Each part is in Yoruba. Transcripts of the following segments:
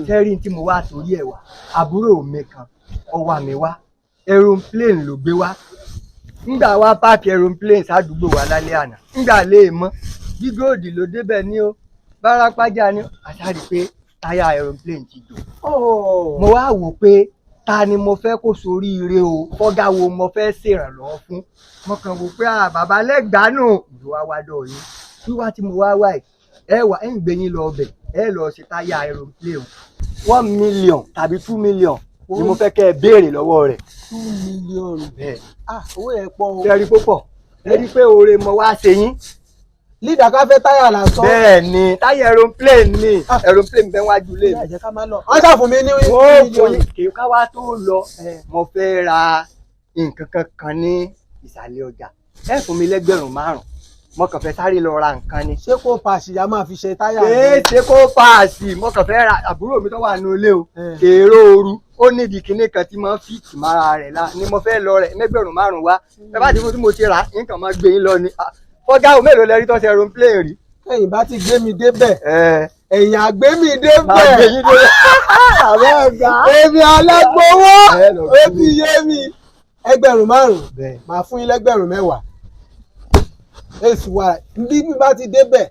tẹ́rí tí mo wá torí ẹ̀ wá àbúrò mi kan ọwọ́ mi wá aeroplane ló gbé wá nígbà wá páàkì aeroplane sádùúgbò wa lálẹ́ àná nígbà lè mọ́ gígóòdì ló débẹ̀ ní o bárápájà ní àṣàrí pé táyà aeroplane ti jò. mo wá wò pé ta ni mo fẹ́ kó soríire o fọ́gá wo mo fẹ́ ṣèrànlọ́wọ́ fún mo kàn wò pé bàbá lẹ́gbàá nù ló wá wá dọ̀ yín wíwá tí mo wá wá ẹ wà ẹ ń gbé yín lọ ọbẹ̀ ẹ lọ ṣe táyà aeroplane 1 million tàbí 2 million ni mo fẹ́ kẹ́ ẹ béèrè lọ́wọ́ rẹ̀. 2 million bẹ́ẹ̀ owó yẹn pọ̀ o. ṣe rí púpọ̀ ẹ rí pé oore mo wá ṣe yín. lídà ká fẹ́ táyà lásán. bẹ́ẹ̀ ni táyà aeroplane ni aeroplane bẹ́ẹ̀ wájú lé mi. ẹ jẹ́ ká máa lọ. wọ́n ṣàfùn mi ní mílíọ̀nù. kì í ká wá tó lọ mo fẹ́ ra nǹkan kankan ní ìsàlẹ̀ ọjà ẹ fún mi lẹ́gbẹ̀rún 5 mo kàn fẹ́ sáré lọ ra nǹkan ni. ṣé kó paàsì ya máa fi ṣe táyà. ṣé kó paàsì mo kàn fẹ́ ra àbúrò mi tó wà ní ilé o kèrò ooru ó nídìí kinní kan tí mo fi tì mára rẹ̀ la ni mo fẹ́ lọ rẹ̀ lẹ́gbẹ̀rún 5 wá ẹ bá ti fún tí mo ti rà nǹkan máa gbé yín lọ ni fọ́gá o mélòó lẹ rí tó ṣe aeroplane rí. ẹ̀yin bá ti gbé mi débẹ̀ ẹ̀yin àgbé mi débẹ̀ àbẹ́ ọ̀gá èmi alágbowó ó ti yé mi ẹgbẹ̀rún 5 máa fún yín lẹ́gbẹ̀rún 10 èsì wa bí mi bá ti débẹ̀.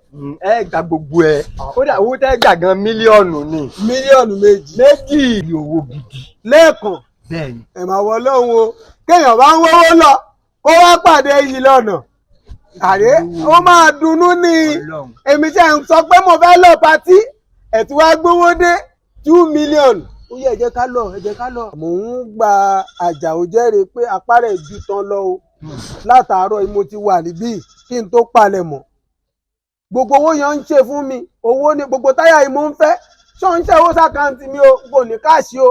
ẹ gba gbogbo ẹ kódà owó tẹ́ gbà gan mílíọ̀nù ni. mílíọ̀nù méjì owó gidi. lẹ́ẹ̀kan bẹ́ẹ̀ni. ẹ̀ máa wọ lọ́hùn o kéèyàn bá ń wọ́wọ́ lọ kó wá pàdé yìí lọ́nà àrẹ ó máa dunnú ní èmi tí ẹ̀ ń sọ pé mo fẹ́ lọ patí ẹ̀ tí wàá gbówó dé 2 million. ó yẹ ẹ jẹ́ ká lọ ẹ jẹ́ ká lọ. mò ń gba àjàó jẹ́rìí pé apá rẹ̀ ju tán lọ o látàárọ̀ mo ti wà níbí kí n tó palẹ̀ mọ́ gbogbo owó yẹn ń ṣe fún mi owó ní gbogbo táyà yìí mo ń fẹ́ ṣé ń ṣe owó sàkáǹtì mi o kò ní káàṣì o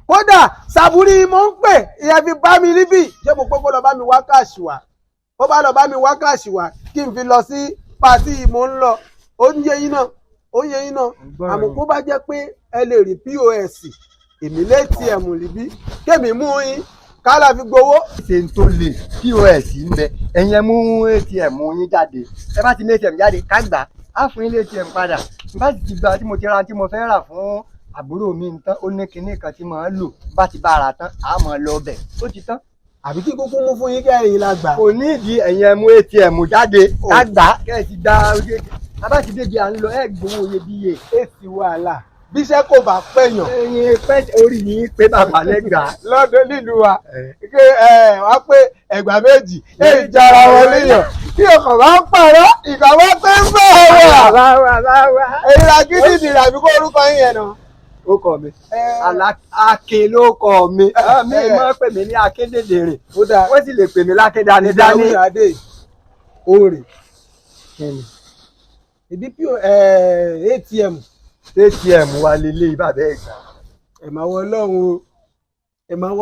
kódà sàbúrí mo ń pè ìyẹn fi bá mi níbí ṣé mo pé kó lọ bá mi wá káàṣì wá ó bá lọ bá mi wá káàṣì wá kí n fi lọ sí pàtí mo ń lọ ó ń yé yín náà àmọ́ kó bá jẹ́ pé ẹ lè rí POS èmi lé ATM líbí kémi mú yín kálá fi gbowó. ṣe ń tó lè POS ń bẹ ẹ̀yin ẹ mú ATM yín jáde ẹ bá ti ní ATM jáde ká gbà á fún yín ATM padà bá ti gba tí mo ti ra tí mo fẹ́ rà fún àbúrò mi tán ó ní kinní kan tí mo ń lò bá ti bá ara tán á mọ̀ lọ bẹ̀ ó ti tán. àbí kí kúkú mú fún yín kẹrin la gbà. kò ní ìdí ẹ̀yin ẹ mú ATM jáde ká gbà kẹ́ ẹ ti gba ojú bá ti débi à ń lọ ẹ gbowó iyebíye. èsì wàhálà bíṣẹ́ kò bá pẹ̀yàn. ẹ̀yin pẹ́ orí yín pé bàbá lẹ́gbàá. lọ́dọ̀ nílùú wa pé wá pé ẹ̀gbà méjì èyí jara wọn léèyàn tí ọkọ̀ bá ń pààrọ̀ ìkàwé pé ń bẹ̀ wà. èyí la kí ni ìdìrà àbí kó orúkọ yín yẹn náà. ó kọ mi Akin ló kọ mi mi máa ń pè mí ní akédèdèrè wọ́n sì lè pè mí lákédání dání. oore ìdí ATM wa lélẹ̀ bàbá ẹ̀gbá. ẹ máa wọ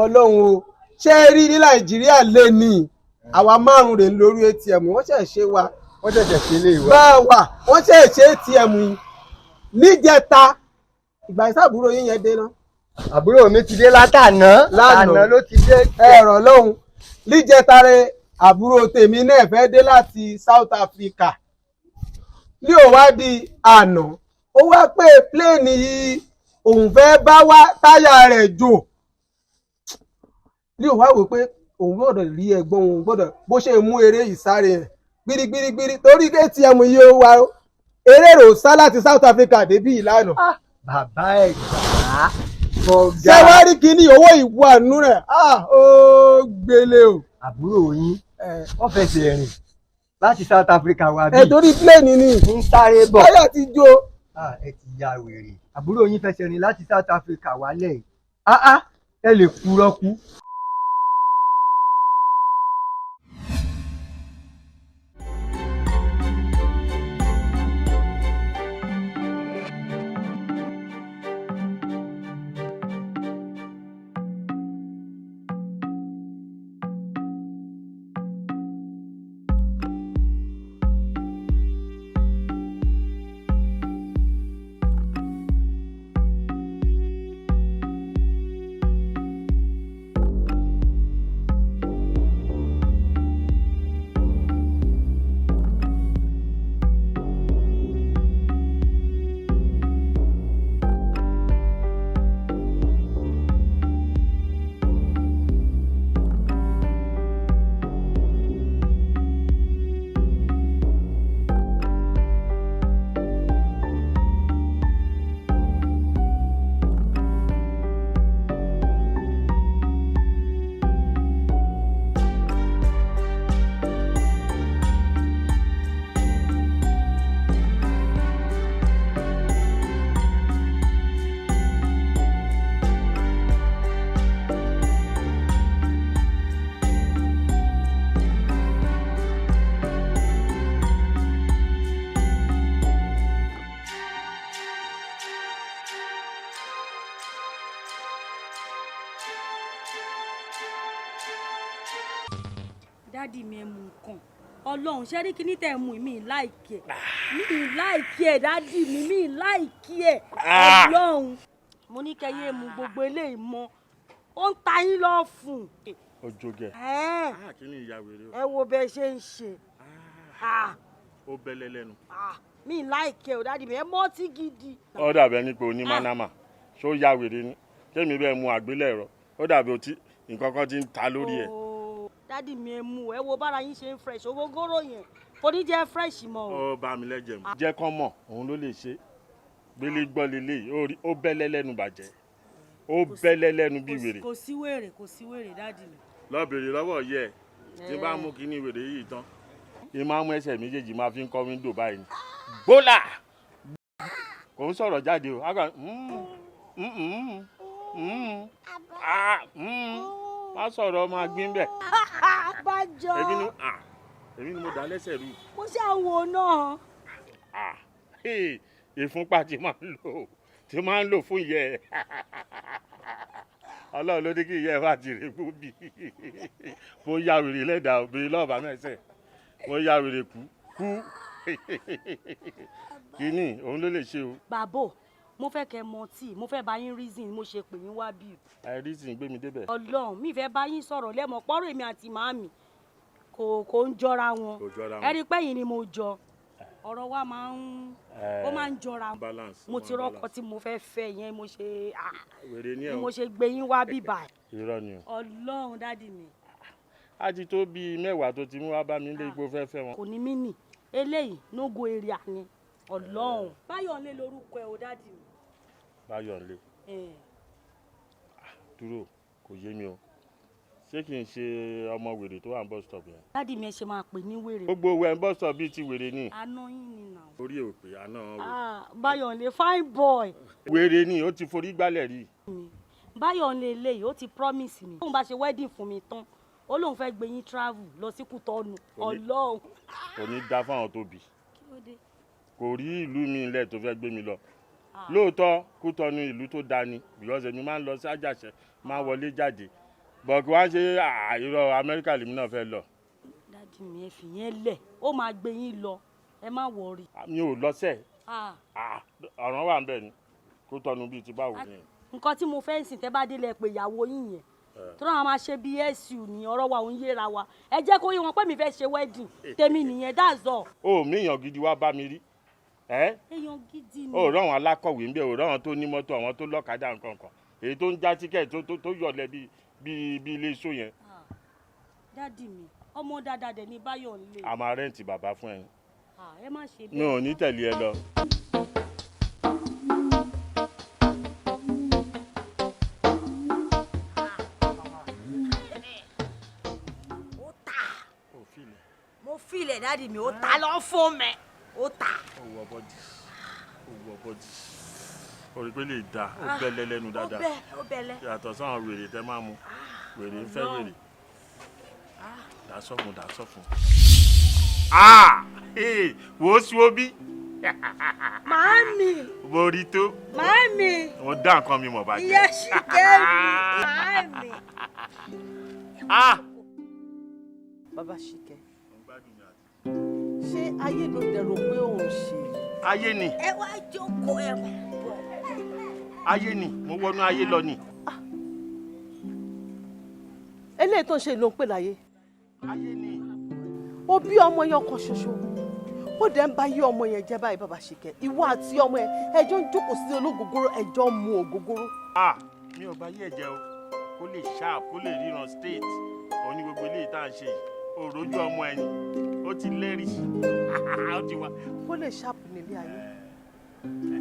Ọlọ́run o ṣé ẹ rí ní Nàìjíríà lé ní àwa 5 rè lórí ATM wọ́n ṣẹ̀ ṣe wa. wọ́n ṣẹ̀ṣẹ̀ ṣe lé wa. bá wà wọ́n ṣẹ̀ ṣe ATM yìí níjẹta ìgbà ìsàbúrò yín yẹn dé náà. àbúrò mi ti dé látàná ló ti dé. ẹ̀rọ lóhun níjẹta rẹ àbúrò tèmi náà fẹ́ dé láti South Africa ní òwádìí àná ó wá pé pléènì yìí òun fẹ́ bá wá táyà rẹ̀ jò ní òwá wò pé òun gbọ́dọ̀ rí ẹ̀gbọ́n òun gbọ́dọ̀ bó ṣe mú eré ìsáré rẹ̀ gbirigbirigbiri torí ATM yìí ó wá eré rò sá láti South Africa débí ìlànà. bàbá ẹ̀gbá fọgá. ṣé wàá rí kíní owó ìwọ àánú rẹ̀ ó gbélé o. àbúrò yín wọ́n fẹsẹ̀ rìn láti South Africa wá bí. torí pléènì ni ń sáré bọ̀. táyà ti jó. ẹ ti ya wèrè. àbúrò yín fẹsẹ̀ rìn láti South Africa wálẹ̀ ẹ lè kúrọ́ kú. dádì mi ẹ mú nǹkan Ọlọ́run ṣe rí kíní tẹ̀ mú mi láìkí ẹ̀ dádì mi láìkí ẹ̀ Ọlọ́run mo ní kẹyẹ mú gbogbo eléyìí mọ́ ó ń ta yín lọ fún. Ojoge kí ni ìyá wèrè o. ẹ wo bẹ ṣe ń ṣe. ó bẹ́lẹ́ lẹ́nu. mi láìkí ẹ̀ ò dádì mi ẹ mọ́tí gidi. ó dàbẹ̀ ní pé o ní mánámà ṣó yá wèrè ni kémi bẹ́ẹ̀ mu àgbélẹ̀rọ ó dàbí otí nǹkan kan ti ń ta lórí ẹ̀. dádì mi ẹ mú ẹ wo bára yín ṣe ń fresh ògógóró yẹn kò ní jẹ́ fresh mọ́ o. ó bá mi lẹ́jẹ̀ mu. jẹ́ kán mọ̀ òun ló lè ṣe gbélé gbọ́ lélẹ̀ ó bẹ́lẹ́ lẹ́nu bàjẹ́ ó bẹ́lẹ́ lẹ́nu bí wèrè. kò sí wèrè dádì mi. lọ bèrè lọ́wọ́ yẹ tí bá mú kíní wèrè yìí tán ìmáàmù ẹsẹ̀ méjèèjì máa fi ń kọ́ wíńdò báyìí gbólà kò ń sọ̀rọ̀ jáde o má sọ̀rọ̀ máa gbín bẹ̀. bájọ́ èmi ni mo dá lẹ́sẹ̀ rú. mo ṣe àwò náà. ìfúnpá tí máa ń lò fún ìyẹ́ Ọlọ́run ló ní kí ìyẹ́ wà ti rè kú bí mo ya wèrè lẹ́dàá obìnrin lọ́ọ̀bà mẹ́sẹ̀ mo ya wèrè kú kíní òun ló lè ṣe o. bàbá mo fẹ́ kẹ́ mọ tí mo fẹ́ bá yín reason mo ṣe pè yín wá bí. reason gbé mi débẹ̀. Ọlọ́run mi fẹ́ bá yín sọ̀rọ̀ lẹ́mọ̀ pọ́rọ̀ èmi àti màámi kò ń jọra wọn ẹ rí i pé yìí ni mo jọ ọ̀rọ̀ wa máa ń jọra mo ti rọ́kọ tí mo fẹ́ fẹ́ yẹn mo ṣe gbé yín wá bíbà. irọ́ ni o. Ọlọ́run dádì mi. a ti tó bíi mẹ́wàá tó ti mú wá bá mi lé ipò fẹ́ wọn. kò ní mí nì eléyìí nógo èrè àní Ọlọ́run. Báyọ̀nlé lorúkọ ẹ̀ o dádì mi. Báyọ̀nlé. dúró kò yé mi o ṣé kì í ṣe ọmọ wèrè tó wà ní bus stop yẹn. dádì mi ẹ ṣe máa pè ní wèrè. gbogbo wẹ̀ ń bus stop bíi ti wèrè ni. àná yín ni nà. orí ò pé àná wò. Báyọ̀nlé fine boy. wèrè ni ó ti forí gbálẹ̀ rí. Báyọ̀nlé eléyìí ó ti promise mi. tóun bá ṣe wedding fún mi tán ó lóun fẹ́ gbé yín travel lọ sí Kútọ́nù. Ọlọ́run. kò ní dá fáwọn tó bì. kò rí ìlú mi ilẹ̀ tó fẹ́ gbé mi lọ. lóòótọ́ Kútọ́nù ìlú tó dáa ni because èmi máa ń lọ sí àjàṣe máa wọlé jáde bọ̀kì wá ṣe irọ́ Amẹ́ríkà lèmi náà fẹ́ lọ. dádì mi ẹ fi yẹn lẹ̀ ó máa gbé yín lọ ẹ má wọrí. mi ò lọ́sẹ̀ ọ̀ràn wà ń bẹ̀ ni Kútọ́nù bíi ti báwo ni. nǹkan tí mo fẹ́ sìn tẹ́ bá délẹ̀ pé ìyàwó yín yẹn tó náà máa ṣe bí SU ní ọ̀rọ̀ wa òun yéra wa ẹ jẹ́ kó yé wọn pé mi fẹ́ ṣe wedding tèmi nìyẹn that's all. o mi èèyàn gidi wá bá mi rí. èèyàn gidi ni. o rán àwọn alákọ̀wé ń bẹ̀ o rán àwọn tó ní mọ́tò àwọn tó lọ́kadà nǹkan kan èyí tó ń já tíkẹ́ẹ̀tì tó yọ̀lẹ̀ bí ilé iṣó yẹn. dádì mi ọmọ dáadáa dẹ̀ ní Báyọ̀nlé. a máa rẹ́ǹtì bàbá fún ẹ. ẹ má ṣe bẹ́ẹ̀. mi ò ní tẹ̀lé ẹ lọ. mo filẹ̀ dádì mi ó ta lọ fún mi ó ta. owó bọ́dì o rí pé lè da ó bẹ́lẹ̀ lẹ́nu dáadáa ó bẹ́lẹ̀. yàtọ̀ sáwọn wèrè tẹ́ máa mu wèrè ń fẹ́ wèrè dàsọ́fún. wò ó sí obi. màámi. mo rí tó. màámi. mo dá nǹkan mi mọ̀ bàjẹ́. ìyá ṣìkẹ́ mi. màámi. bàbá ṣìkẹ́ ṣé ayé ló dẹ̀rọ pé òun ṣe. ayé ni. ẹ wá jókòó ẹ wá bọ̀. ayé ni mo wọnú ayé lọ ni. eléyìí tó ń ṣe ló ń pè láyé. ayé ni. ó bí ọmọ yẹn kan ṣoṣo ó dẹ̀ ń bá yé ọmọ yẹn jẹ́ báyìí bàbá ṣìkẹ́ ìwọ àti ọmọ yẹn ẹjọ́ ń jókòó sí olóògógóró ẹjọ́ ń mu ògógóró. mi ò bá yé ẹ̀jẹ̀ o kó lè sharp kó lè ríran state òun ni gbogbo eléyìí tá à ń ṣe yìí òròjú ọmọ ẹni ó ti lẹ́rì ó ti wá. kó lè ṣàpù nílé ayé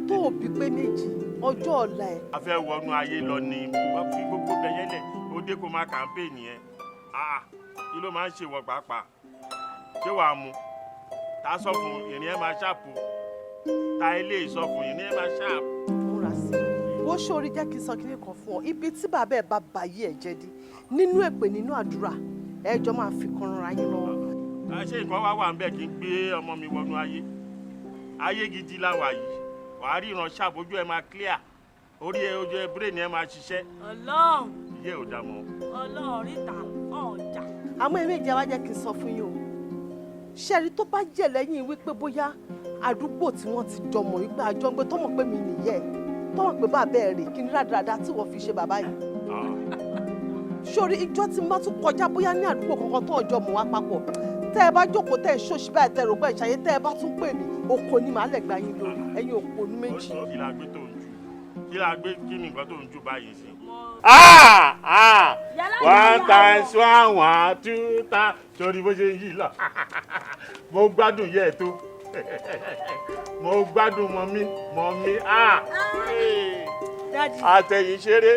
tó o bí pé méjì ọjọ́ ọ̀la ẹ̀. a fẹ́ wọnú ayé lọ ni wọ́n fi gbogbo bẹ̀yẹ́lẹ̀ ó dé kó máa kàmpéènì yẹn kí ló máa ń ṣe wọ pàápàá ṣé wàá mu tá a sọ fún ìrìn ẹ máa ṣàpù tá ilé ìsọ fún ìrìn ẹ máa ṣàpù. múra sí i wọ́n ṣóorí jẹ́ kí n sọ kíní kan fún ọ ibi tí bàbá ẹ̀ bá bayé ẹ̀ jẹ́ di nínú èpè nínú àdúrà ẹjọ́ máa fi kan rọra yín lọ́wọ́. ṣé nǹkan wá wà ń bẹ̀ kí n gbé ọmọ mi wọnú ayé gidi láwa yìí wàá ríran ṣàbójú ẹ máa clear orí ẹ ojú ẹ brain ẹ máa ṣiṣẹ́. Ọlọ́run. iye ò dá mọ́. Ọlọ́run ríta ọjà. àmọ́ èmi ìjà wa jẹ́ kí n sọ fún yín o ṣẹ́rí tó bá jẹ́ lẹ́yìn wípé bóyá àdúgbò tí wọ́n ti jọmọ̀ wípé àjọgbé tó mọ̀ pé mi nìyẹn tó mọ̀ pé bàbá ẹ̀ rè kí ní rádaràda tí wọ́n fi ṣe bàbá yìí. sórí ìjọ tí má tún kọjá bóyá ní àdúgbò kankan tó ọjọ́ mọ̀ wá papọ̀ tẹ́ ẹ bá jókòó tẹ́ ẹ ṣòṣì báyìí tẹ́ ẹ rògbà ìṣàyẹ tẹ́ ẹ bá tún pè mí oko ni màá lẹ̀ gbà yín lórí ẹ̀yin òpònú méjì. kí la gbé tó ń jù kí ni nǹkan tó ń jù báyìí sí. 1 times 1 2 3 sórí bó ṣe ń yí lọ mo gbádùn yẹ ẹ tó mo gbádùn mọ́mí àtẹ̀yìn ṣeré.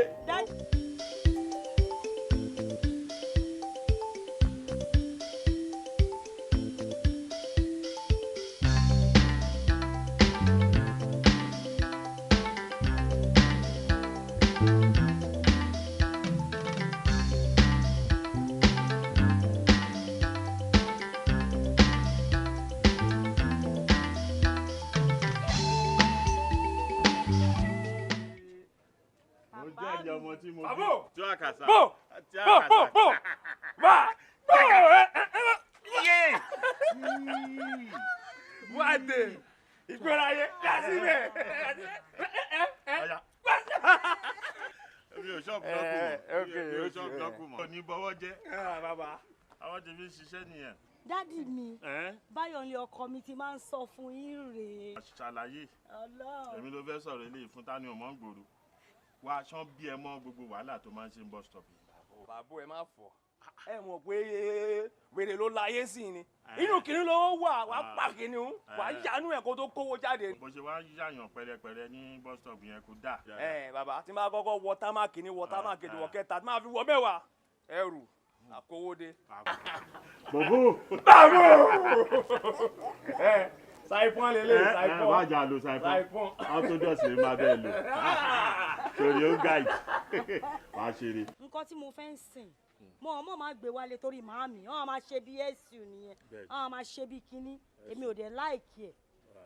Dádì mi, báyọ̀ ni ọkọ mi ti máa ń sọ fún yín rèé. Ṣàlàyé, èmi ló fẹ́ sọ̀rọ̀ eléyìí fún tani ọmọ ń gbòòrò. Wá aṣọ bí ẹ mọ́ gbogbo wàhálà tó máa ń ṣe ń bus stop. Bàbá ẹ má fọ̀. Ẹ mọ̀ pé wèrè ló láyé sí ni. Inú kìnìún ló wà, wà á pa kìnìún, wà á yánú ẹ̀ kó tó kówó jáde. Bó ṣe wá yàyàn pẹ̀rẹ̀pẹ̀rẹ̀ ní bus stop yẹn kò dáa. Bàbá tí n bá kọ́kọ́ wọ támákì ní wọ támákì ní wọ kẹta tí máa fi wọ mẹ́wàá ẹrù àkówódé. Bòbó. Saipon lele saipon. Wá jà lo saipon. Orthodox lè máa bẹ́ẹ̀ lò. Torí ó guide. Wá ṣeré. Nǹkan tí mo fẹ́ ń sìn mo máa gbé wálé torí màámi wọ́n máa ṣe bí èsì nìyẹn wọ́n máa ṣe bí kinní èmi ò dé láìkì ẹ̀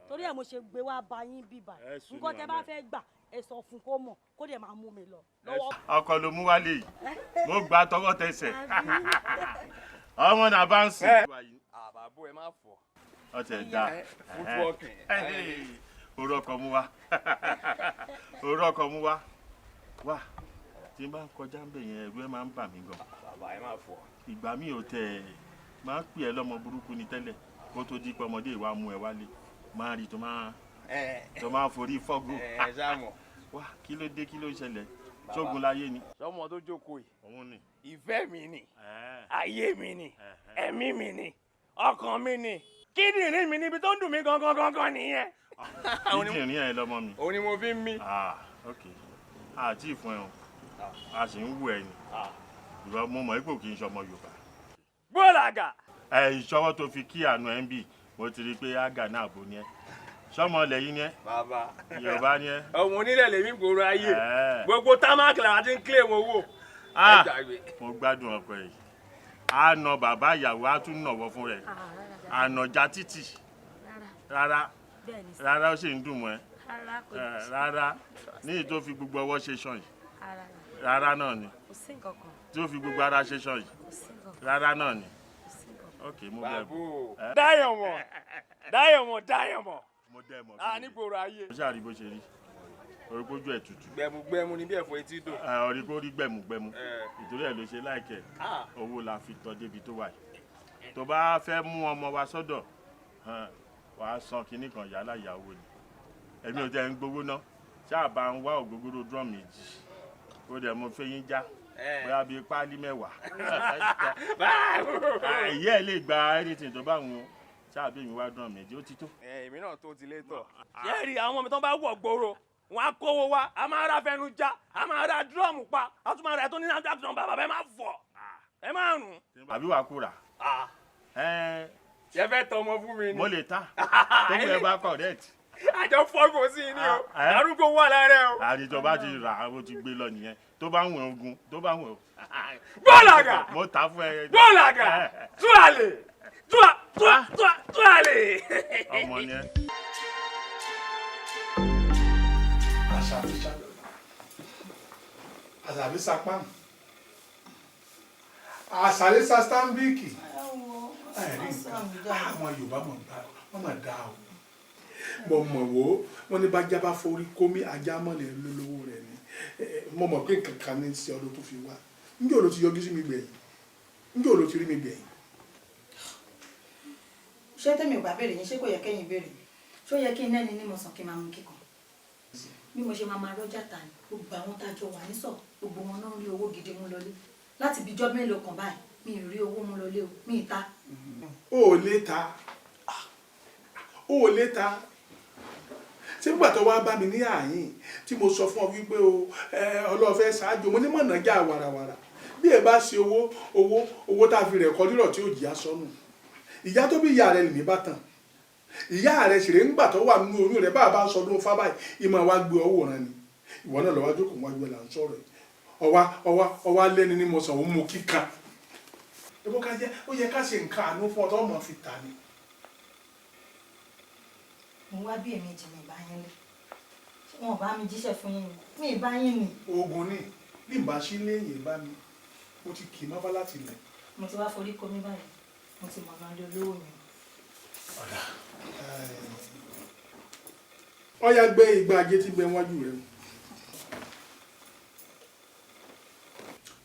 torí ẹ̀ mo ṣe gbé wá bá yín bíbà nǹkan tẹ́ bá fẹ́ gbà ẹ sọ fún kó mọ̀ kó dẹ̀ máa mú mi lọ lọ́wọ́. Ọkọ ló mú wálé yìí mo gbà tọwọ́ tẹsẹ̀ ọmọ náà bá ń sìn. Bàbá ẹ má fọ̀. Ọtẹ dá orú ọkọ mú wá wá tí n bá ń kọjá ń bẹ̀ yẹn ẹ̀rù ẹ̀ máa ń bà mí gan. Bàbá ẹ má fọ̀. Ìgbà mi ò tẹ̀ máa ń pè ẹ́ lọ́mọ burúkú ni tẹ́lẹ̀ kó tó di pé ọmọdé ìwà mú ẹ wálé máa rí tó máa forí fọ́gò. Wá kí ló dé kí ló ṣẹlẹ̀ ṣógun láyé ni. Sọmọ tó jókòó yìí. Òun ni. Ìfẹ́ mi ni ayé mi ni ẹ̀mí mi ni ọkàn mi ni kíndìnrín mi níbi tó ń dùn mí gangan nìyẹn. Kíndìnrín ẹ lọmọ mi. Òun ni mo fi ń mí. Ok àti ìfún ẹ o a sì ń wù ẹ ni ìwọ mo mọ̀ ipò kì í ṣọmọ Yorùbá. Bọ́làgà. Ìṣọwọ́ tó fi kí àánú ẹ ń bì mo ti rí i pé àgà náà bò ní ẹ sọmọ lẹ́yìn ni ẹ. Bàbá Yorùbá ni ẹ. Ọmọ onílẹ̀ lèmi gbòòrò ayé gbogbo támákì làwọn ti ń kílè mọ owó. Mo gbádùn ọkọ yìí a nà bàbá ìyàwó a tún nàwọ fún rẹ ànàjà títì rárá ó sì ń dùn mọ́ ẹ rárá ní èyí tó fi gbogbo ọwọ́ ṣe ṣan yìí rárá náà ni tí ó fi gbogbo ara ṣe ṣan yìí rárá náà ni. Ok mo bẹ̀ bọ̀. Dáyọ̀mọ̀. Mo dẹ́ mọ̀. Nígboro ayé. Mo ṣàrí bó ṣe rí oríkójú ẹ̀ tutù. Gbẹ̀mùgbẹ̀mù ni bí ẹ̀fọ́ etí dò. Oríkó rí gbẹ̀mùgbẹ̀mù ìtorí ẹ̀ ló ṣe láìkẹ́ owó la fi tọ́ débi tó wà yìí. Tó bá fẹ́ mú ọmọ wa sọ́dọ̀ wàá san kinní kan yálà ìyàwó ni èmi ò tẹ́ ń gbowó ná ṣáà bá ń wá ògógóró drum méjì ó dẹ̀ mo fẹ́ yín já bóyá bíi páálí 10. Ìyá ẹ̀ lè gba anything tó bá wọn ṣáà bí mi wá drum méjì ó ti tó. Èmi náà tó ti lé tọ̀. Ṣé rí àwọn ọmọ tó bá wọ̀ gbòòrò wọn á kówó wá a máa ra fẹnu já a máa ra drum pa a tún máa ra ètò nínú àjọ bàbá ẹ má fọ̀ ẹ má rùn. Àbí wàá kúrà. Ṣé fẹ́ tọmọ fún mi ni. Mo lè ta tó mú ẹ bá correct. Àjọ fọ́gùn sí ni o arúgbó wà lára o. Àdìjọ bá ti rà ó ti gbé lọ nìyẹn tó bá wùn ogun tó bá wùn. Bọ́làgà. Mo ta fún ẹ. Bọ́làgà tú àlè tú àlè. Ọmọ ni ẹ. Àṣàbí sapam àṣàlẹ̀ sastambiki àwọn Yorùbá wọ́n mọ̀ dá o mo mọ̀ wò ó wọ́n ní bájá bá forí kómi ajá mọ̀lẹ́ lólówó rẹ̀ ni mo mọ̀ pé nǹkan kan ní sí ọdún tó fi wá njẹ́ òun ló ti yọjú sí mi gbẹ̀yìn njẹ́ òun ló ti rí mi gbẹ̀yìn. ṣé tẹ́mi ò bá béèrè yín ṣé kò yẹ kẹ́yìn béèrè ṣó yẹ kí n lẹ́ni ní mo sàn kí n máa mú kíkan bí mo ṣe máa rọ́jà tà ní gbogbo àwọn tá a jọ wà nísọ̀ gbogbo wọn náà rí owó gidi mú lọlé láti bíjọ́ mélòó kan báyìí mi ò rí owó mú lọlé o mi ì ta. ó lè ta ṣé nígbà tó wá bá mi ní àyín tí mo sọ fún ọ wípé o ọlọ́fẹ́ ṣáájú mo ní mọ̀nà já wàràwàrà bí ẹ bá ṣe owó tá a fi rẹ̀ kọ́ dírọ̀ tí ò jìyà sọnù ìyá tó bí ìyá rẹ̀ lèmi bá tàn ìyá rẹ̀ sì rè ńgbà tó wà nínú oyún rẹ̀ bá a bá ń sọdún fábáyì ìmọ̀ wa gbé ọwọ́ rẹ̀ ni ìwọ náà lọ́wọ́ jókòó wájú ẹ̀ là ń sọ̀rọ̀ ọwá lẹ́ni ní mo sàn ó mú kíkan ẹ̀bùn ká jẹ́ ó yẹ ká ṣe nǹkan àánú fún ọ tó mọ̀ fi tà ní. mo wá bí èmi jì mí ìbá yín lé wọn ò bá mi jíṣẹ́ fún yín mi ìbá yín ni. oògùn ni bí n bá sí léyìn bá mi mo ti kì í má bá láti lẹ̀. mo ti wá forí kó mi báyìí mo ti mọ̀ náà lé olówó mi. ọ̀dà ọ̀yà gbé igba ajé tí gbẹ wájú rẹ̀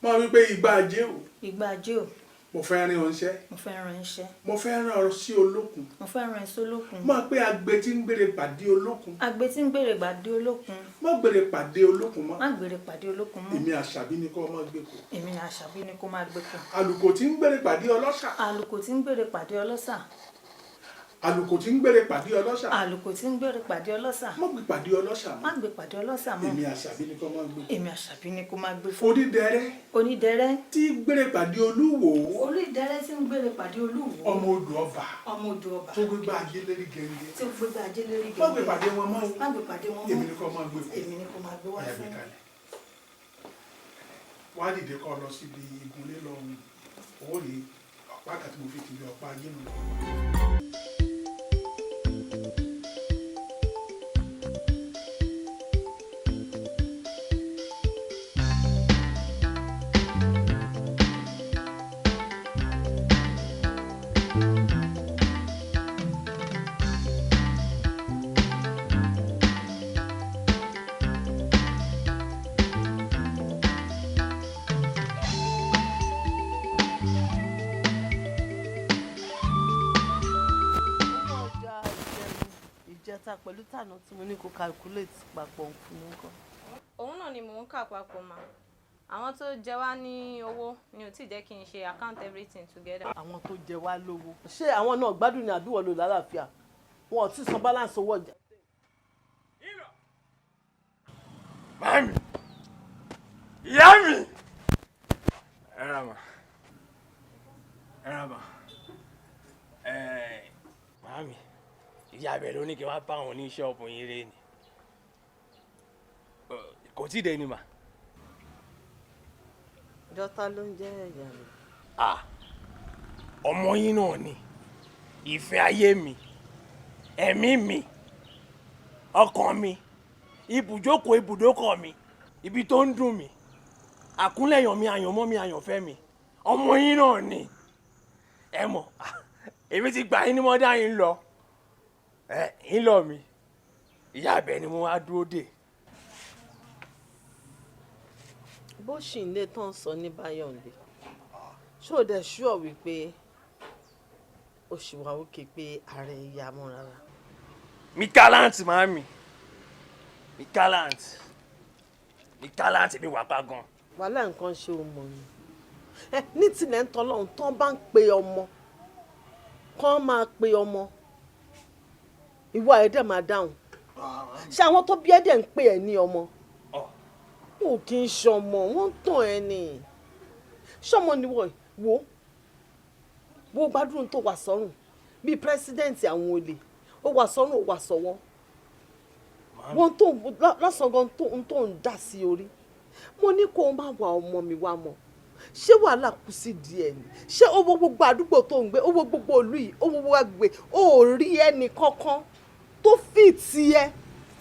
máa wí pé igba ajé o. igba ajé o. mo fẹ́ rán ọ iṣẹ́. mo fẹ́ rán iṣẹ́. mo fẹ́ rán ọ sí olókun. mo fẹ́ rán ẹ sólókun. máa pé agbe tí ń gbére pàdé olókun. agbe tí ń gbére pàdé olókun. má gbére pàdé olókun mọ́. má gbére pàdé olókun mọ́. èmi àṣàbí ni kó máa gbé kó. èmi àṣàbí ni kó máa gbé kó. àlùkò tí ń gbére pàdé ọlọ́ṣà. àlùkò tí ń gbére pàdé ọlọ́ṣà. àlùkò tí ń gbére pàdé ọlọ́ṣà. àlùkò tí ń gbére pàdé ọlọ́ṣà. má gbé pàdé ọlọ́ṣà mọ́. má gbé pàdé ọlọ́ṣà mọ́. èmi àṣàbí ni kó máa gbé kó. èmi àṣàbí ni kó máa gbé fún. onídẹrẹ́. onídẹrẹ́. tí gbére pàdé olúwo. onídẹrẹ́ tí ń gbére pàdé olúwo. ọmọ odò ọba. ọmọ odò ọba. tó gbégbá ajé lérí gẹ́gẹ́. tí ó gbégbá ajé lérí gẹ́gẹ́. má gbé pàdé wọn mọ́. má gbé pàdé wọn mọ́. èmi ni kó máa gbé fún. èmi ni kó máa gbé wá fún. wá dìde kọ́ lọ síbi ìgúnlé lọ́rùn owó rí ọ̀pá àti mo fi kiri ọ̀pá ajé nù. pẹ̀lú tànà tí mo ní kó calculate papọ̀ fún mi nǹkan. òun náà ni mò ń kà papọ̀ mà àwọn tó jẹ wá ní owó ni ò tí jẹ́ kí n ṣe account everything together. àwọn tó jẹ wá lówó ṣé àwọn náà gbádùn ní àbí wọn lò lálàáfíà wọn ò tí san balance owó ọjà. Mami, ìyá mi. Ẹ ra mà, mami, ìyá abẹ ló ní kí wọ́n bá wọn ní ṣọ́ọ̀bù yín rẹ ni. Kò tí ì dé ni mà. Jọta ló ń jẹ́ ìyá mi. Ọmọ yín náà ni ìfẹ́ ayé mi, ẹ̀mí mi, ọkàn mi, ibùjókòó ibùdókọ̀ mi, ibi tó ń dùn mí, àkúnlẹ̀yàn mi, àyànmọ́ mi, àyànfẹ́ mi, ọmọ yín náà ni. Ẹ mọ̀, èmi ti gbà yín ní mọ́dá yín lọ. Yín lọ mi, ìyá abẹ ni mo wá dúró dè. bó ṣì ń lé tán sọ ní Báyọ̀ndé ṣó o dẹ̀ ṣúọ̀ wípé ó ṣì wá òkè pé ààrẹ ìyá mọ́ rárá. Mi káláǹtì màámi, mi káláǹtì mi wà pa gan. wàhálà nǹkan ṣe o mọ̀ ni ní tilẹ̀ ń tọ́lọ́run tán bá ń pe ọmọ kán máa pe ọmọ ìwà ẹ̀dẹ̀ máa dáhùn ṣé àwọn tó bí ẹ̀dẹ̀ ń pè ẹ́ ní ọmọ ò kí ń ṣọmọ wọ́n ń tàn ẹ́ ni ṣọmọ ni wo gbádùn tó wà sọ́rùn bíi pírẹsidẹ́ǹtì àwọn olè ó wà sọ́rùn ó wà sọ́wọ́ wọ́n tó lọ́sàn-án tó ń dà sí orí mo ní kó o má wà ọmọ mi wá mọ́ ṣé wàhálà kù sí díẹ̀ ni ṣé owó gbogbo àdúgbò tó ń gbé owó gbogbo ìlú yìí owó gbogbo àgbè ó rí ẹnì kankan tó fi tiẹ̀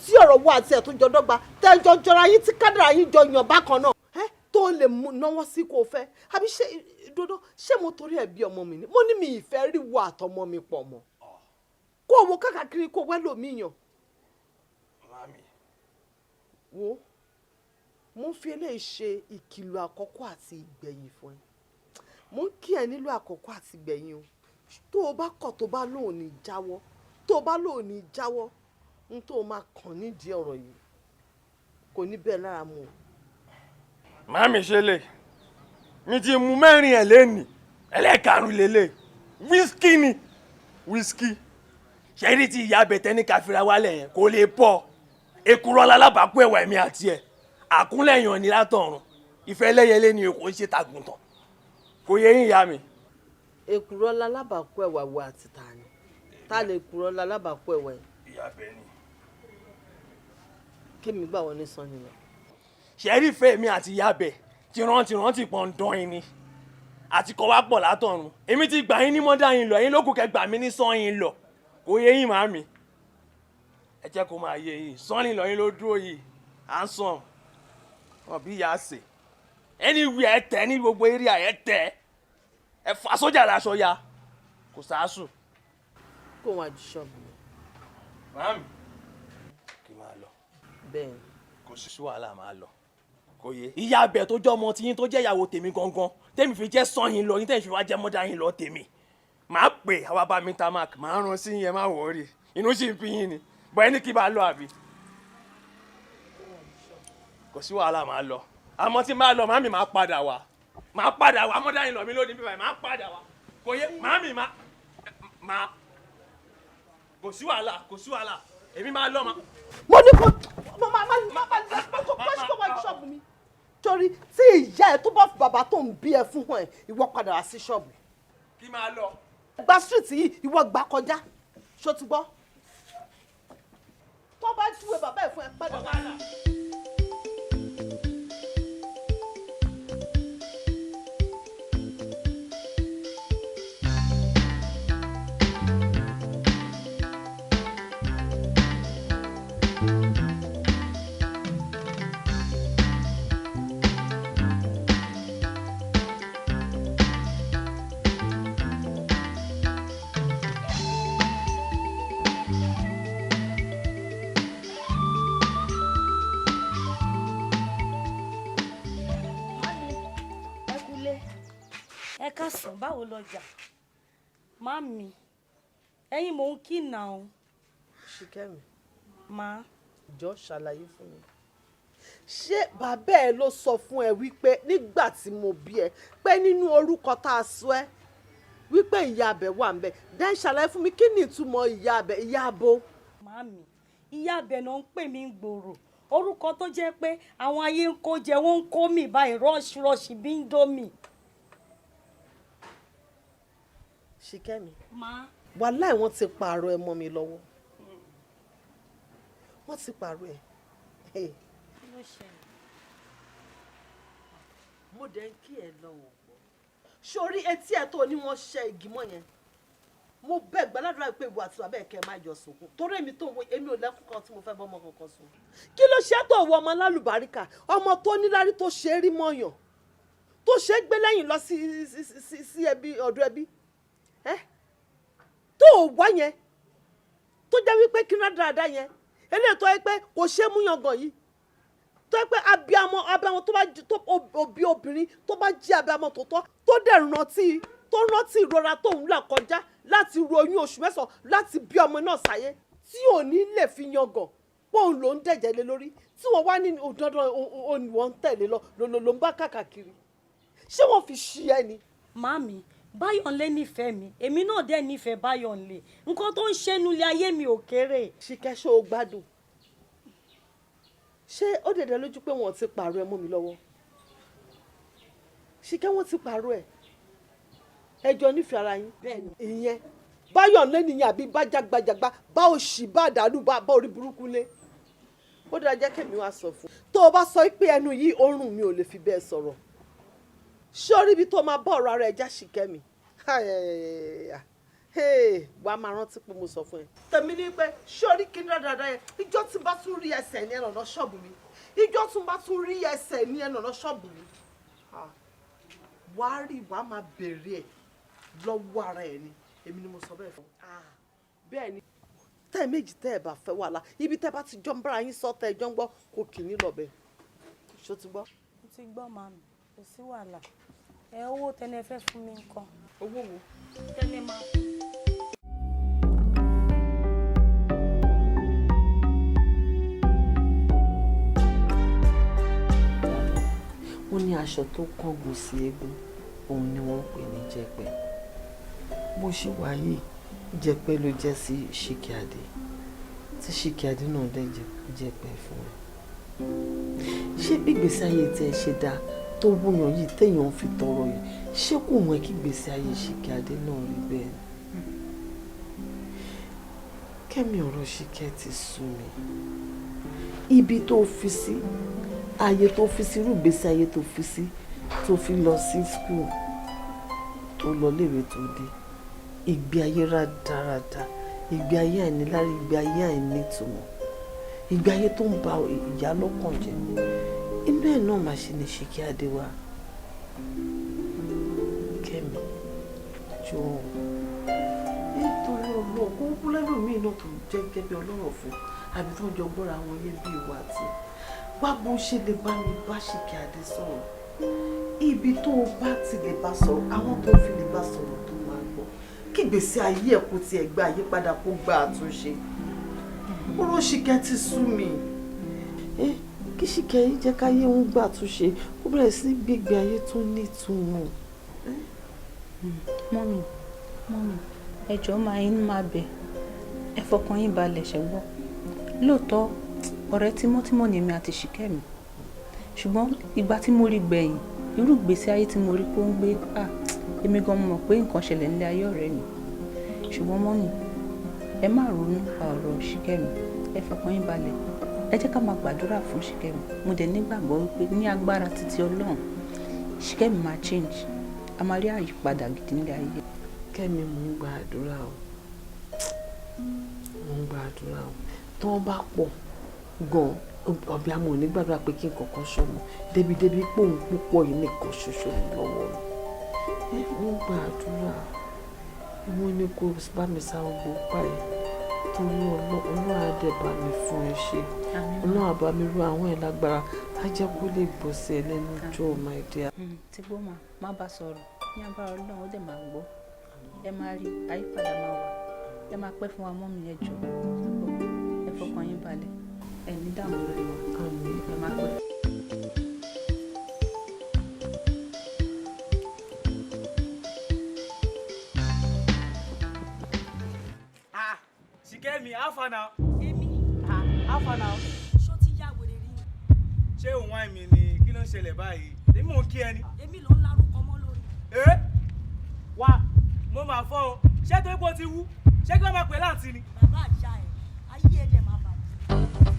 tí ọ̀rọ̀ wo àti ẹ̀tún jọ dọ́gba tẹ́jọ jọra yín tí kádàrá yín jọ yàn bákan náà tó lè náwó sí kó o fẹ́ àbí ṣé dodo ṣé mo torí ẹ̀ bí ọmọ mi ni mo ní mi ìfẹ́ rí wo àtọmọ mi pọ̀ mọ́ kó wo káàkiri kó wẹ́lò mí yàn. Mami. Wo mo ń fi eléyìí ṣe ìkìlọ̀ àkọ́kọ́ àti ìgbẹ̀yìn fún ẹ mo ń kí ẹ nílò àkọ́kọ́ àti ìgbẹ̀yìn o tó o bá kọ̀ tó bá lóun ní jáwọ́ tó o bá lóun ní jáwọ́ n tó o máa kàn nídìí ọ̀rọ̀ yìí kò ní bẹ́ẹ̀ lára mu. Mami ṣe lè mi ti mu mẹ́rin ẹ̀ lẹ́nìí ẹlẹ́karùn-ún lélẹ̀ wíṣkì ni wíṣkì ṣẹ́rí tí ìyá bẹ̀tẹ̀ ní káfíńra wálẹ̀ yẹn kò lè pọ̀ èkúrọ́ lálábàákú ẹ̀wà ẹ̀mí àti ẹ̀ àkúnlẹ̀ yàn ní látọ̀run ìfẹ́ lẹ́yẹlé ni kò ń ṣe tàgùntàn kò yẹ yín ìyá mi. èkúrọ́ lálábàákú ẹ̀wà wo àti ta ni ta lè èkúrọ́ lálábàákú ẹ̀wà yẹn. ìyá bẹ́ẹ̀ ni. kí mi gbà wọ́n ní sàn nìyẹn. ṣẹ́rí ìfẹ́ mi àti ìyá bẹ̀ tìrántì pọ̀ ń dán yín ni àti kọ́ wá pọ̀ látọ̀run èmi ti gbà yín ní mọ́dá yín lọ yín lókùn kẹgbà mí ní sàn yín lọ kò yẹ yín màmí ẹ jẹ́ kó máa yẹ yín sàn yín lọ yín ló dúró yìí à ń sàn ọ̀bí ìyá sè anywhere ẹ tẹ̀ ní gbogbo area ẹ tẹ̀ ẹ fà sójà láṣọ ya kò sáásù. kó wọn àjù ṣọ́ọ̀bù mi. màmí kí máa lọ. bẹ́ẹ̀ kò sí wàhálà máa lọ kò yé. ìyá abẹ tó jẹ́ ọmọ tiyín tó jẹ́ ìyàwó tèmi gangan tèmi fi jẹ́ sàn yín lọ yín tèmi fi wá jẹ́ mọ́dá yín lọ tèmi màá pè àwa bá mi ta mark màá rán sí yẹn má wọrí inú sì ń fi yín ni bọ́ ẹni kí bá lọ àbí. kò sí wàhálà máa lọ àmọ́ tí máa lọ màmí máa padà wá mọ́dá yín lọ mi lónìí bíbáyìí máa padà wá kò yé màmí máa kò sí wàhálà èmi máa lọ ma. mo ní kó kó wá ṣọ́ọ̀bù mi torí tí ìyá ẹ tó bá fi bàbá tó ń bí ẹ fún ẹ ìwọ padà wá sí ṣọ́ọ̀bù. kí máa lọ. gba street yìí ìwọ gbà kọjá ṣó ti gbọ́ tó bá júwe bàbá ẹ fún ẹ padà wá. ẹ káàsán báwo lọjà màmí ẹ̀yin mò ń kí nà ó. Ṣìkẹ́mi má. jọ ṣàlàyé fún mi ṣé bàbá ẹ ló sọ fún ẹ wípé nígbà tí mo bí ẹ pé nínú orúkọ tá a sọ ẹ wípé ìyá abẹ wà ń bẹ dẹ́n ṣàlàyé fún mi kí ni ìtumọ̀ ìyá abẹ ìyá abo. màmí ìyá abẹ náà ń pè mí gbòòrò orúkọ tó jẹ́ pé àwọn ayé ń kó jẹ wọ́n ń kó mi báyìí rọ́ọ̀ṣì bí ń dó mi. Ṣìkẹ́mi má. wàláì wọ́n ti pààrọ̀ ẹ mọ́ mi lọ́wọ́ wọ́n ti pààrọ̀ ẹ. kí ló ṣẹlẹ̀. mo dẹ̀ ń kí ẹ lọ́wọ́ sórí etí ẹ tó ní wọ́n ṣe igi mọ́ yẹn mo bẹ̀ gbàládùra pé ìwọ àti bàbá ẹ̀ kẹ́ ẹ má jọ sunkún torí èmi tó wo èmi ò lẹ́kùn kan tí mo fẹ́ bọ́ ọmọ kankan sùn. kí ló ṣe tó wọ ọmọ lálùbáríkà ọmọ tó níláárí tó ṣe é rí mọ́yàn tó ṣe é gbé lẹ́yìn lọ sí ẹbí ọ̀dọ̀ ẹbí tó o wá yẹn tó jẹ́ wípé kí náà dáadáa yẹn eléyìí tó yẹ pé kò ṣe é mú yangàn yìí tó yẹ pé abiyamọ tó bá òbí obìnrin tó bá jí abiyamọ tòótọ́ tó dẹ̀ rántí ìrora tó ń là kọjá láti ro oyún oṣù mẹ́sàn-án láti bí ọmọ náà sáyé tí ò ní lè fi yangàn pọ́ùn ló ń dẹ̀jẹ̀ lé lórí tí wọ́n wá ní dandan wọ́n ń tẹ̀lé lọ ń bá kàkàkiri ṣé wọ́n fi ṣí ẹ ni. màmí Báyọ̀nlé nífẹ̀ẹ́ mi èmi náà dẹ̀ nífẹ̀ẹ́ Báyọ̀nlé nǹkan tó ń ṣe nulẹ̀ ayé mi ò kéré. Ṣìkẹ́ ṣé o gbádùn ṣé ó dẹ̀dẹ̀ lójú pé wọ́n ti pààrọ̀ ẹ mọ́ mi lọ́wọ́ Ṣìkẹ́ wọ́n ti pààrọ̀ ẹ ẹjọ́ nífẹ̀ẹ́ ara yín ìyẹn Báyọ̀nlé nìyẹn àbí bá jágbajàgba bá òṣì bá àdánù bá orí burúkú lé ó dára jẹ́ kẹ́mi wá sọ fún tó o bá sọ pé ẹnu yìí oorun mi ò lè fi bẹ́ẹ̀ sọ̀rọ̀ sórí ibi tó máa bọ́ ọ̀rọ̀ ara ẹ̀ já Ṣìkẹ́mi wàá máa rántí pé mo sọ fún ẹ. tèmi ní pé sórí kí ní dáadáa yẹn ìjọ tí n bá tún rí ẹsẹ̀ ní ẹ̀nà ṣọ́ọ̀bù mi ìjọ tí n bá tún rí ẹsẹ̀ ní ẹ̀nà ṣọ́ọ̀bù mi wàá rí wàá máa bèrè ẹ̀ lọ́wọ́ ara ẹ̀ ni èmi ni mo sọ bẹ́ẹ̀ fún bẹ́ẹ̀ ni tẹ́ ẹ méjì tẹ́ ẹ bá fẹ́ wàhálà ibi tẹ́ bá ti jọ ń bára yín sọ tẹ́ ẹ jọ ń gbọ́ kò kì í ní lọ́bẹ̀ ṣó ti gbọ́. mo ti gbọ́ màmí kò sí wàhálà owó tẹ́lẹ̀ fẹ́ fún mi nǹkan. owó wo. tẹ́lẹ̀ máa. wọ́n ní aṣọ tó kángun sí eégún òun ni wọ́n ń pè ní jẹ́pẹ́ bó ṣe wáyé jẹ́pẹ́ ló jẹ́ sí Ṣìkìadé tí Ṣìkìadé náà dẹ̀ jẹ́pẹ́ fún ẹ. ṣé bí ìgbésí ayé tí ẹ ṣe dáa tó wúyan yìí téèyàn fi tọrọ yìí ṣé kò wọ́n kí ìgbésí ayé Ṣìkìadé náà rí bẹ́ẹ̀ ni. Kẹ́mi ọ̀rọ̀ Ṣìkẹ́ ti sú mi ibi tó fi sí ayé tó fi sí irú ìgbésí ayé tó fi sí tó fi lọ sí school tó lọ léwe tó dé ìgbé ayé rádaràda ìgbé ayé àìníláárí ìgbé ayé àìnítumọ̀ ìgbé ayé tó ń ba ìyá lọ́kàn jẹ́ inú ẹ̀ náà máa ṣe ní Ṣìkìadé wa. Kẹ́mi jọ nítorí ọlọ́ọ̀ kó kúlẹ́lò míì náà tó jẹ́ gẹ́gẹ́ ọlọ́rọ̀ fún àbí tó ń jọ gbọ́ra àwọn yé bí ìwà àti wá bó ṣe lè bá mi bá Ṣìkìadé sọ̀rọ̀ ibi tó o bá ti lè bá sọ̀rọ̀ àwọn tó fi lè bá sọ̀rọ̀ tó máa gbọ́ kí ìgbésí ayé ẹ̀ kó tiẹ̀ gba àyípadà kó gba àtúnṣe ọ̀rọ̀ Ṣìkẹ́ ti sú mi kí Ṣìkẹ́ yìí jẹ́ káyé òun gba àtúnṣe kó bẹ̀rẹ̀ sí gbégbé ayé tó nítumọ̀. mọ́mì ẹ jọ̀ọ́ máa yín máa bẹ̀ ẹ fọkàn yín balẹ̀ ṣẹ́gbọ́ lóòótọ́ ọ̀rẹ́ tímọ́tímọ́ ni èmi àti Ṣìkẹ́mi ṣùgbọ́n ìgbà tí mo rí gbẹ̀yìn irú ìgbésí ayé tí mo rí kó ń gbé èmi gan mọ̀ pé nǹkan ṣẹlẹ̀ nílé ayé ọ̀rẹ́ mi ṣùgbọ́n mọ́mì ẹ má ronú pa ọ̀rọ̀ Ṣìkẹ́mi ẹ fọkàn yín balẹ̀ ẹ jẹ́ ká máa gbàdúrà fún Ṣìkẹ́mi mo dẹ̀ nígbàgbọ́ wípé ní agbára títí Ọlọ́run Ṣìkẹ́mi máa change a máa rí àyípadà gidi nílé ayé. Kẹ́mi mò ń gbàdúrà o tó bá pọ̀ gan ọbẹ̀ àmọ́ nígbàdúrà pé kí n kọ̀ọ̀kan ṣọmọ débi pé òun púpọ̀ yìí nìkan ṣoṣo lọ́wọ́ mi mo gbàdúrà mo ní kó bá mi sá gbogbo páyì torí Ọlọ́run á dẹ̀ bá mi fún ẹ ṣe Ọlọ́run á bá mi rú àwọn ẹ̀ lágbára á jẹ́ kó lè gbọ́ sí ẹ lẹ́nu jọ my dear. tí gbọ́ má bá sọ̀rọ̀ ní agbára Ọlọ́run ó dẹ̀ máa gbọ́ ẹ máa rí àyípadà máa wà ẹ máa pẹ́ fún wa mọ́ mi ẹ jọ ẹ fọkàn yín balẹ̀ ẹ ní dààmú lórí wa ẹ máa pẹ́. Ṣìkẹ́mi alpha now. èmi alpha now. ṣó ti yá wèrè rí ni. ṣé òun wá mi ni kí ló ń ṣẹlẹ̀ báyìí èmi mò ń kí ẹni. èmi ló ń larúkọ mọ́ lórí. wá mo máa fọ́ o ṣé tó ipò ti wú ṣé kí wọ́n máa pè láǹtí ni. bàbá àjà ẹ̀ ayé ẹ̀ dẹ̀ máa bàjẹ́.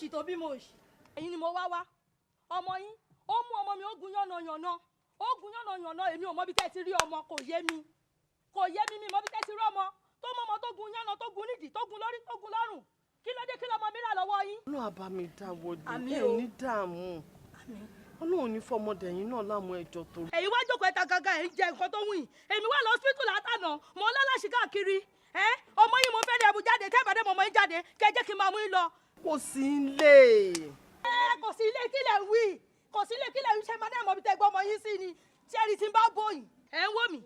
òṣì tó bímọ òṣì. ẹ̀yin ni mo wá ọmọ yín ó mú ọmọ mi ó gun yànnàyànnà èmi ò mọ bí tẹ́ ti rí ọmọ kò yé mi mi mọ bí tẹ́ ti rí ọmọ tó mọ ọmọ tó gun yànnà tó gun nídìí tó gun lórí tó gun lọ́rùn kí ló dé kí lọmọ mi rà lọ́wọ́ yín. Ọlọ́run bá mi dáwọ́ dé ẹ̀ ní dààmú Ọlọ́run ní fọmọdé yín náà láàmú ẹjọ́ tó. èyí wá jókòó ẹ̀ta gangan ẹ̀ ń jẹ nǹkan tó wù yín èmi wà lọ hospital látànà mo lálàṣí káàkiri ọmọ yín mo fẹ́ dẹ̀ bu jáde tẹ́ ìbàdàn mọ̀mọ́ yín jáde kẹ́ jẹ́ kí n máa mú yín lọ. kò sí ilé. kò sí ilé kílẹ̀ wí kò sí ilé kílẹ̀ wí ṣe máa dẹ́ mọ̀ bí tẹ́ gbọ́ ọmọ yín sí ni tí ẹ̀rí ti ń bá bóyìn ẹ̀ ń wò mí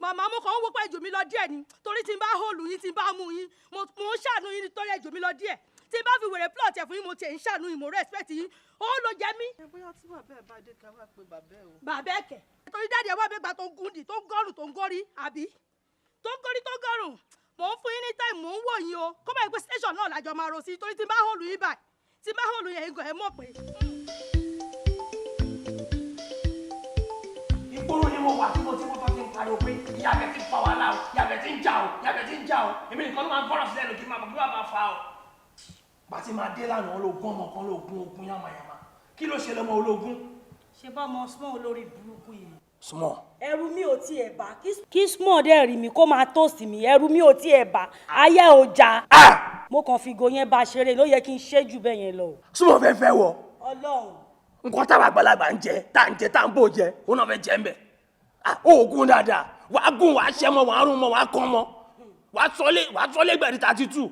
màmá mo kàn ń wọ́pọ̀ ẹ̀jọ̀ mi lọ díẹ̀ ni torí tí n bá hòlù yín tí n bá mú yín mo ń ṣàánú yín nítorí ẹ̀jọ̀ mi lọ díẹ̀ tí tí bá fi wèrè plot ẹ̀ fún yín mo tiẹ̀ ń ṣàánú yín mo respect yín ó ló jẹ mí. bóyá tí bàbá ẹ bá dé ká wá pé bàbá ẹ o. bàbá ẹ kẹ torí dáàdi ẹ wá bẹ́ẹ̀ gba tó ń gúndì tó ń gọ́rùn tó ń gọ́rí àbí tó ń gọ́rí tó ń gọ́rùn mò ń fún yín ní time mò ń wò yín o kó bá yẹ pé station náà làjọ máa ro sí torí tí bá hòlù yín báyìí tí bá hòlù yẹn gan ẹ mọ̀ pé. ìgboro ni mo wà tí mo ti pariwo pé ìyá bẹ ti fa wàhálà o ìyá bẹ ti ń jà o ìyá bẹ ti ń jà o èmi nìkan ló máa ń gbọ́rọ̀ sílẹ̀ lókè máa bọ̀ kí wàá máa fa o. bàtí máa dé lánàá ológun ọmọ kan lóògùn ogun yàmàyàmà kí ló ṣe lọ́mọ ológun. ṣe bá ọmọ small olórí burúkú yìí. small. ẹrù mi ò tiẹ̀ bá kí small dẹ́ rí mi kó máa tóòsì mi ẹrù mi ò tiẹ̀ bá ayé ò já. mo kàn fi go yẹn bá ṣeré ló yẹ kí n ṣe jù bẹ́ẹ̀ yẹn lọ. small fẹ́ fẹ́ wọ. ọlọ́run. nǹkan táwọn àgbàlagbà ń jẹ tá à ń bò jẹ òun náà fẹ́ jẹ ń bẹ̀. oògùn dáadáa wàá gùn wàá ṣẹ́ mọ́ wàá rún mọ́ wàá kán mọ́ wàá tọ́lé gbẹ̀rì 32.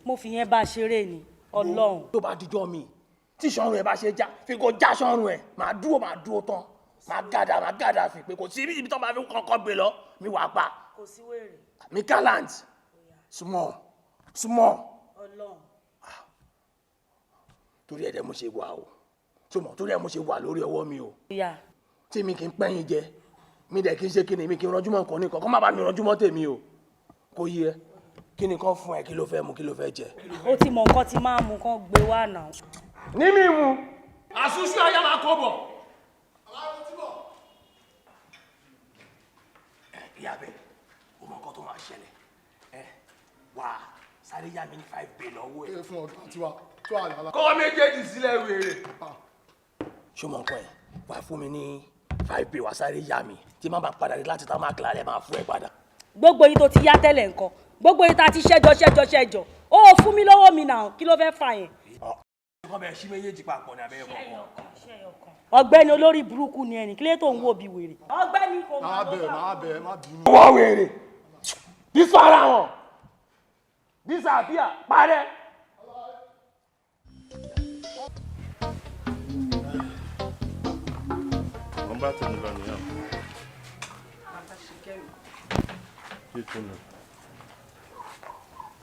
mo fi yẹn bá ṣeré ni ọlọ́run. tó bá dijọ́ mi tí sọ́run ẹ̀ bá ṣe já fi kó já sọ́run ẹ̀ máa dúró tán máa gàdà fi pé kò sí ibi tó máa fi kọ́kọ́ gbé lọ mi wà pa. kò sí wèrè. mi gallant small. ọlọ́run. torí ẹ̀ dẹ̀ mo ṣe wà o sọmọ torí ẹ̀ mo ṣe wà lórí ọwọ́ mi o. ìyá. tí mi kì í pẹ́yìn jẹ mi dẹ̀ kì í ṣe kí ni mi kì í ranjú mọ́ nǹkan nìkan kó má bàa mi ranjú mọ́ tèmi o kò yẹ kí ni kán fún ẹ kí ló fẹ́ mu kí ló fẹ́ jẹ. ó ti mọ nǹkan tí máa mú kán gbé wá náà. ní mi mu àṣùṣù ayé máa kó bọ̀. ìyá bẹ o mọ nǹkan tó máa ṣẹlẹ̀ wà sáré yá mi ní 5 bay lọ́wọ́ ẹ̀. fún ọdún tiwa tó àlàlà. kọ́ méjèèjì sílẹ̀ wèrè. ṣé o mọ nǹkan ẹ̀ wà fún mi ní 5 bay wà sáré yá mi tí má bàa padà rí láti tá máa kílà rẹ̀ máa fún ẹ padà. gbogbo yìí tó ti yá tẹ́lẹ̀ nǹkan gbogbo yìí tá a ti ṣẹ́jọ ó fún mi lọ́wọ́ mi náà kí ló fẹ́ fà yẹn. ọkọ bẹ ṣí méjèèjì papọ̀ ní abẹ́yẹ kọ̀ọ̀kan. ọ̀gbẹ́ni olórí burúkú ni ẹnì kílẹ̀ tó ń wò bí wèrè. ọ̀gbẹ́ni kò máa bẹ̀ má bínú. wọ́n wèrè dísọ ara wọn dísọ àbíà parẹ́. wọ́n bá tèmi lọ nìyẹn.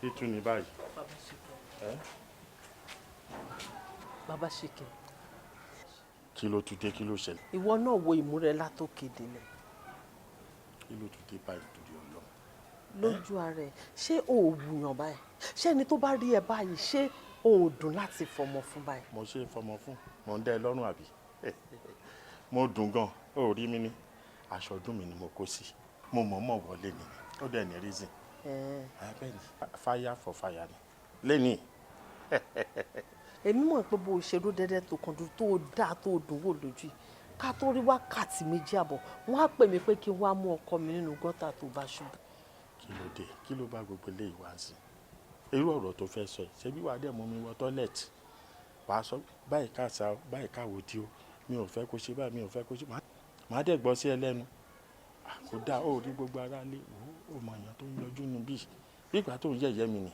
kí tún ní báyìí. bàbá ṣìkẹ́. kí ló tún dé kí ló ṣẹlẹ̀. ìwọ náà wo ìmúrẹ látòkè délẹ̀. kí ló tún dé báyìí torí Ọlọ́run. lójú ara ẹ ṣé o ò wùyàn báyìí ṣé ẹni tó bá rí ẹ báyìí ṣé o ò dùn láti fọmọ fún báyìí. mo ṣe fọmọ fún mo ń dá ẹ lọ́rùn àbí mo dùn gan ó rí mi ní aṣọ ọdún mi ni mo kó sí mo mọ̀ọ́mọ̀ wọlé ni ó dẹ̀ ní reason. bẹ́ẹ̀ ni fire for fire ni lẹ́nìí. èmi mọ̀ pé bó o ṣe ró dẹ́dẹ́ tó kan tó dáa tó dùn wò lójú yìí ká tó rí wákàtí méjì àbọ̀ wọ́n á pè mí pé kí n wá mú ọkọ mi nínú gọ́tà tó bá ṣubú. kí ló dé kí ló bá gbogbo eléyìí wá sí irú ọ̀rọ̀ tó fẹ́ sọ yìí ṣebí wàá dẹ̀ mú mi wọ tọ́lẹ̀tì wàá sọ báyìí káàsà báyìí káwò dí o mi ò fẹ́ kó ṣe báyìí mi ò fẹ́ kó ṣe màá dẹ̀ gbọ́ sí ẹ lẹ́nu kò dáa ó rí gbogbo ara lé ó mọ èèyàn tó ń yọjú níbí ìgbà tó ń yẹ̀yẹ́ mi ni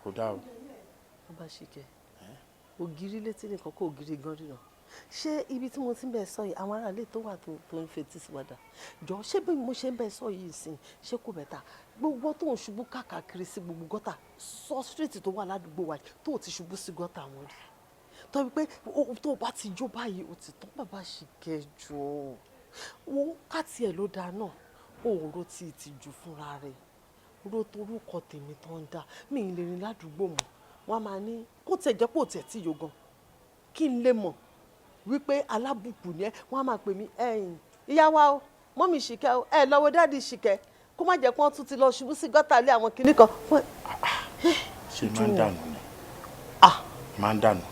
kò dáa o. bàbá ṣìkẹ́ ògiri létí nìkan kó ògiri gan ríran ṣé ibi tí mo ti ń bẹ sọ yìí àwọn aráàlú tó wà tó ń fetí sí wàdà jọ ṣé bí mo ṣe ń bẹ sọ yìí sìn ṣé kò bẹ̀tà gbogbo tó ń ṣubú káàkiri sí gbogbo gọ́tà sọ street tó wà ládùúgbò wa tó ti ṣubú sí gọ́tà wọn rí tọ́bi pé tó bá ti jó báyìí ó ti tán bàbá ṣìkẹ́ jọ wo káàtì ẹ̀ ló dáa náà òòró tí ì ti jù fúnra rẹ̀ ro torúkọ tèmi tó ń dá mi ì lè rìn ládùúgbò mọ́ wọ́n máa ní kó tẹ̀ jẹ́ kó tẹ̀ tí yogan kí n lè mọ̀ wípé alábùkù ni ẹ wọ́n á máa pè mí ìyá wa o mọ́mì ṣìkẹ́ o lọ́wọ́ dáàdì ṣìkẹ́ kó má jẹ́ pé wọ́n tún ti lọ ṣubú sí gọ́tà lé àwọn kinní kan. ṣé máa ń dànù ni máa ń dànù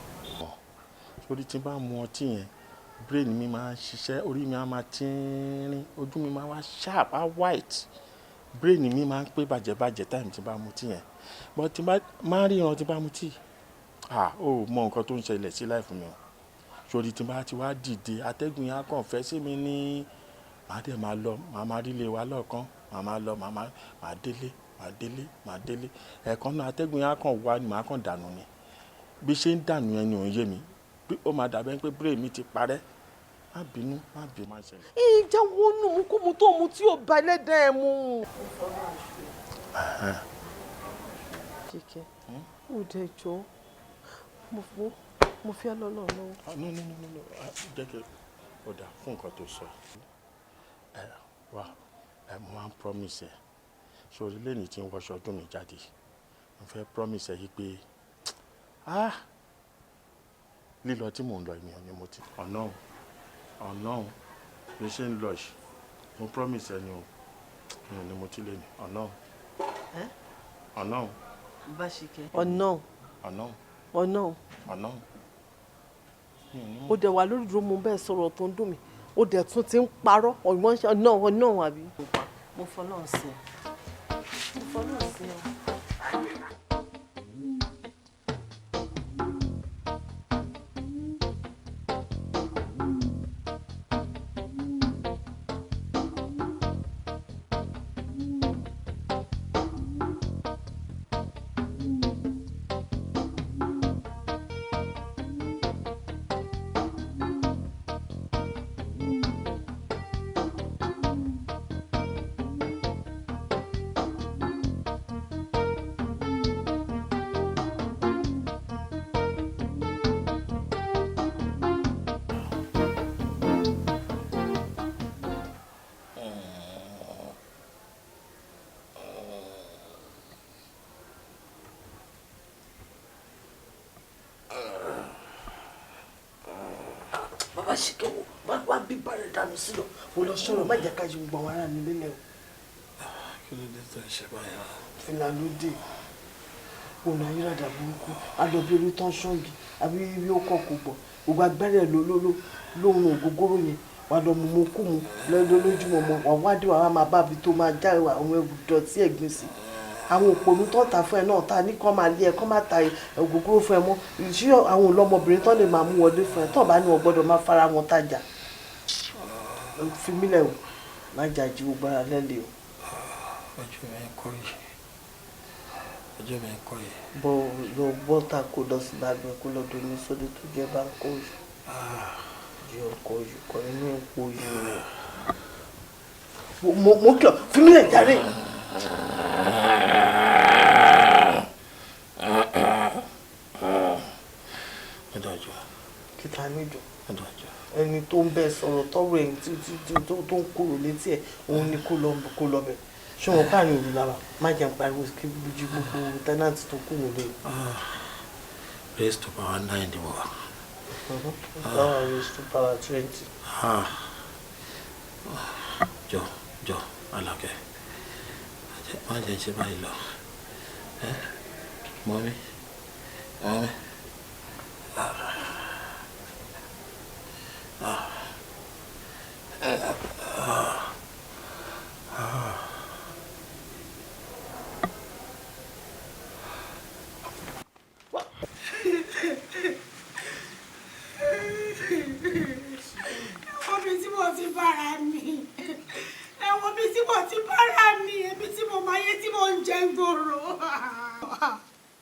sórí tí bá mu ọtí yẹn brain mi máa ń ṣiṣẹ́ orí mi á máa tínrín ojú mi máa wá sharp á white brain mi máa ń pé bàjẹ́bàjẹ́ time tí bá mu tí yẹn but tí bá máa ń ríran tí bá mu tí ó mọ nǹkan tó ń ṣẹlẹ̀ sí life mi o sórí tí bá ti wá dìde atẹ́gùn yẹn á kàn fẹ́ sí mi ní màá dẹ̀ máa lọ màá máa rí ilé wa lọ́ọ̀kan màá máa lọ màá délé ẹ̀ẹ̀kan náà atẹ́gùn yẹn á kàn wá ni màá kàn dànù ni bí ṣe ń dànù yẹn ni òun yé mi ó máa dàbẹ́ pé brain mi ti parẹ́ má bínú má ṣẹlẹ̀. ìjà wo nù mú kó mu tó mu tí ò bá ẹlẹ́dàá ẹ̀ mu. Kíkẹ́ ó dẹ̀ jọ mo fi lọ́nà lọ́wọ́. no jẹ́ kí o dà fún nǹkan tó sọ wá mo máa ń promise ẹ sórí lẹ́yìn tí ń wọṣọ ọdún mi jáde mo fẹ́ promise ẹ yí pé lílọ tí mò ń lọ ènìyàn ni mo ti ọ̀nà bí ṣe ń lọ yìí mo promise ẹ ni mo ti lè ní ọ̀nà. Báṣikẹ́. ọ̀nà. ó dẹ̀ wà lórí ìdúró mo bẹ́ẹ̀ sọ̀rọ̀ tó ń dùn mí ó dẹ̀ tún ti ń parọ́ ọ̀nà àbí. mo fọlọ́run sí ẹ. Báṣikẹ́ wá bí bàrẹ̀ dànù sílọ mo lọ sọ̀rọ̀ má jẹ́ ká ṣe gbọ̀n wàrà mi lélẹ̀ o. kí ló dé tó ń ṣe báyà. fìlà ló dé òun ayélujára burúkú alọ́bí orí tán ṣọ́ọ̀gì àbí ibi ó kọ̀ kò gbọ̀ gbogbo agbára ẹ̀ lóhun ògógóró yẹn wà lọ mú kú mu lójúmọ́ mọ́ wà wádìí wà máa bá bi tó máa já àwọn ẹrù dọ̀tí ẹ̀gbin sí àwọn òpònú tó ń ta fún ẹ náà ta ní kọ́ máa lé ẹ kọ́ máa ta ògógóró fún ẹ mọ́ ìṣí àwọn olọ́mọbìnrin tó lè máa mú wọlé fún ẹ tó bá ní wọn gbọ́dọ̀ máa fara wọn tajà fi mílẹ̀ o má jà jí gbogbo ara lẹ́lẹ̀ o. ọjọ́ mi ń kọ́ yìí. lọ bọ́ta kó lọ sí balùwẹ̀ kó lọ domi sódì tó jẹ́ bá ń kó yìí jẹ́ ọkọ̀ yìí kọ́ inú epo yìí rẹ̀ mo kìlọ̀ fi mílẹ̀ jáde. kíta níjọ ẹni tó ń bẹ sọ̀rọ̀ tọrọ ẹni tó ń kúrò létí ẹ̀ òun ni kó lọ bẹ̀ ṣé wọn káàrin òru lára má jẹun pariwo kí ju gbogbo tẹ́nàtì tó kù nílé. raise to power 9 ni mo wà. power raise to power 20. jọ Alákẹ́ má jẹ́ ṣe báyìí lọ mọ́mí.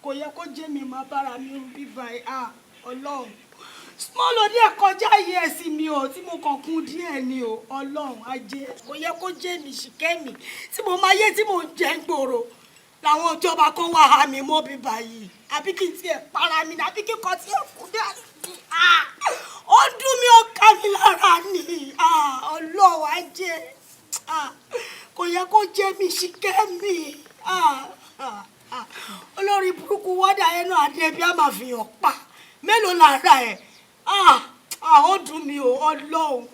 Kò yẹ kó jẹ́ mi máa bára mi rú bíbá Ọlọ́run small odi ẹ kọjá yìí ẹ̀sìn mi o tí mo kàn kún díẹ̀ ni o Ọlọ́run ajé kò yẹ kó jẹ́ mi ṣìkẹ́ mi tí mo máa yé tí mo ń jẹ́ gbòòrò làwọn ìjọba kan wá ha mi mọ́ bíbá yìí àbí kí n tiẹ̀ para mi àbí kí n kọ́ tiẹ̀ kú dé ó dùn mí ó ká mi lára ni Ọlọ́run ajé kò yẹ kó jẹ́ mi ṣìkẹ́ mi olórí burúkú wọ́dà yẹn náà adébí a máa fi hàn pa mélòó lára ẹ̀ ó dùn mí o Ọlọ́run.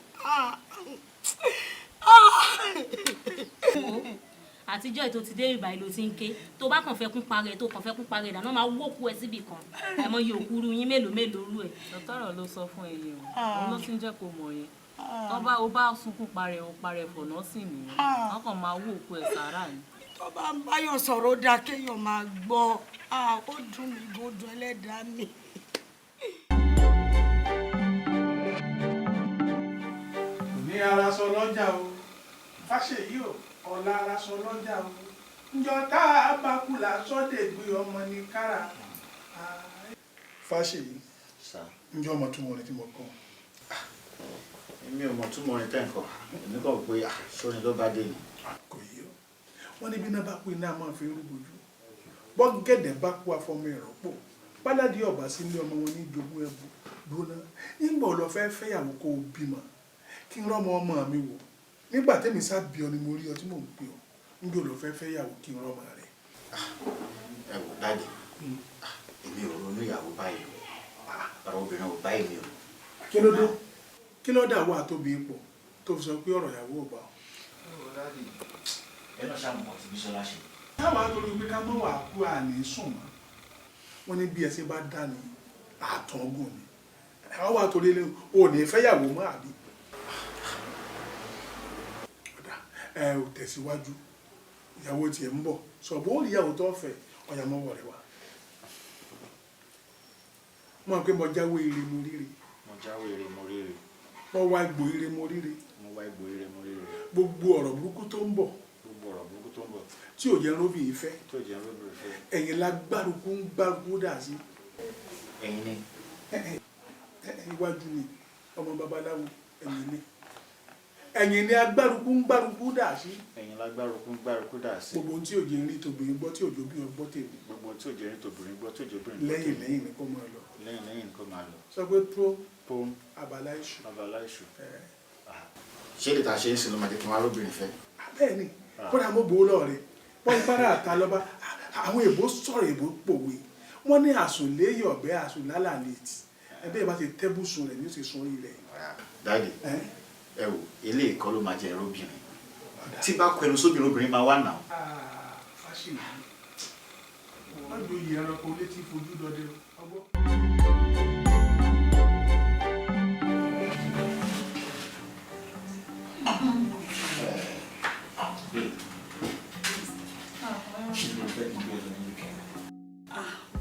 àtijọ́ ètò ti dé ìbà ìlò tí ń ké tó bá kàn fẹ́ kún parẹ́ tó kàn fẹ́ kún parẹ́ ìdáná máa wó kú ẹ síbì kan àmọ́ iye òkúru yín mélòó rú ẹ̀. dọ́tọ́rọ̀ ló sọ fún ẹyẹ o òun ló sì ń jẹ́ kó mọ̀ yẹn ó bá sunkún parẹ́ òun parẹ́ fọ̀nà sí nìyẹn wọ́n kàn máa wó òkú ẹ̀ sàárà ni. tó bá ń báyọ̀ sọ̀rọ̀ ó dáa kéèyàn máa gbọ́ ó dùn mí bó dùn ẹlẹ́dàá mi. ní ara sọ lọ́jà o fáṣèyí o ọ̀la ara sọ lọ́jà o njọ tá a bá kú la sọ́dẹ̀ gbé ọmọ ní kára. fáṣèyí njọ ọmọ túmọ̀ rẹ tí mo kọ́. èmi ò mọ̀ túmọ̀ rẹ tẹ́ nǹkan èmi kàn pé sóni ló bá dé ni. kò yí o wọ́n níbi náà bá pé náà máa fi rú bojú bọ́gẹ̀dẹ̀ bá kú afọmọ ìrọ́pò báládì ọ̀bá sí ilé ọmọ wọn ní jogún ẹ̀bù gbóná nígbà ò lọ fẹ́ fẹ́yàwó kó o bímọ kí n rọ́mọ ọmọ mi wò nígbà tẹ́mi sá bí ọ ni mo rí ọ tí mò ń pè ọ nígbà ò lọ fẹ́ fẹ́yàwó kí n rọ́mọ rẹ. ẹ wò dáàdì èmi ò ronú ìyàwó báyìí ọ̀rọ̀ obìnrin ò báyìí mi o. kí ló dé kí ló dà wá tóbi ipò tó fi sọ pé ọ̀rọ̀ ìyàwó ò bá ọ. ẹ lọ ṣàmùkọ tí Bísọ́lá ṣe. táwa torí pé ká mọ̀ wá kú àní sùn mọ́ wọ́n ní bí ẹsẹ̀ bá dá ní àtọ̀gùn ni àwọn wà torí lé o ní fẹ́yàwó mọ́ àbí. ẹ ò tẹ̀síwájú ìyàwó tiẹ̀ ń bọ̀ sọ̀bọ̀ ó rí ìyàwó tó fẹ́ ọ̀yà mọ́wọ́ rẹ̀ wá. mọ̀ pé mo jáwé ire mo ríre. mo jáwé ire mo ríre. mo wá egbò ire mo ríre. mo wá egbò ire mo ríre. gbogbo ọ̀rọ̀ burúkú tó ń bọ̀. gbogbo ọ̀rọ̀ burúkú tó ń bọ̀. tí ò jẹ́ róbì ìfẹ́. tí ò jẹ́ róbì ìfẹ́. ẹ̀yin lágbárùkù ń gbárùkù dà sí. ẹ̀yin ni. iwájú ni ọmọ babaláwo ẹ̀yin ni. ẹ̀yin ni agbárùkù ń gbárùkù dà sí. ẹ̀yin lágbárùkù ń gbárùkù dà sí. gbogbo ohun tí ò jẹ́ rí tòbìnrin gbọ́ tí òjò bí ọgbọ́ tèmi. gbogbo ohun tí ò jẹ́ rí tòbìnrin gbọ́ tí òjò bí ọgbọ́ tèmi. lẹ́yìn ni kó máa lọ. lẹ́yìn ni kó máa lọ. sọ pé pom abala iṣu. abala iṣu. ṣé lè ta ṣe é sinú màdé kí wọn arábìnrin fẹ́. bẹ́ẹ̀ ni kódà mo gbowó lọ́ọ̀ rẹ̀ wọ́n ń bára àta lọ́ba àwọn èbó sọ̀rọ̀ èbó pòwe wọ́n ní àsùnléyè ọ̀bẹ àsùnlálà létí ẹbí ẹ bá ti tẹ́bùsùn rẹ̀ ní ó sì sun orí rẹ̀. dáàdì ẹ wò ilé ìkọ́ ló máa jẹ ẹ̀rọ obìnrin tí bá kọ ẹnu sóbìnrin obìnrin máa wà náà. fásitì wọ́n ju iye ẹranko létí fojú dọdẹ ọgbọ́.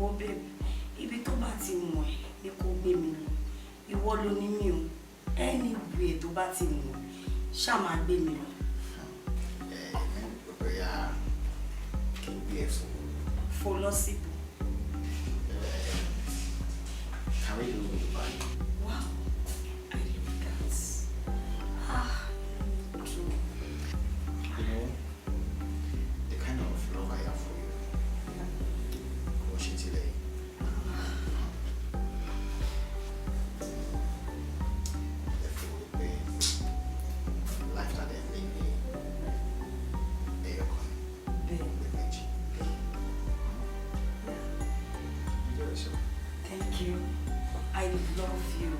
Ó bẹ̀rẹ̀ ibi tó bá ti mọ̀ ẹ́ ni kò gbé mi lọ ìwọ ló ní mi o ẹni ìwé tó bá ti mọ̀ ṣáà máa gbé mi lọ. gbogbo ya kí n gbé ẹ fún. fò lọ síbò. kàwé ló ń bá yìí. Wow, I really can't. True. You know, the kind of love I have for you. Today. Life that they made me Thank you. I love you.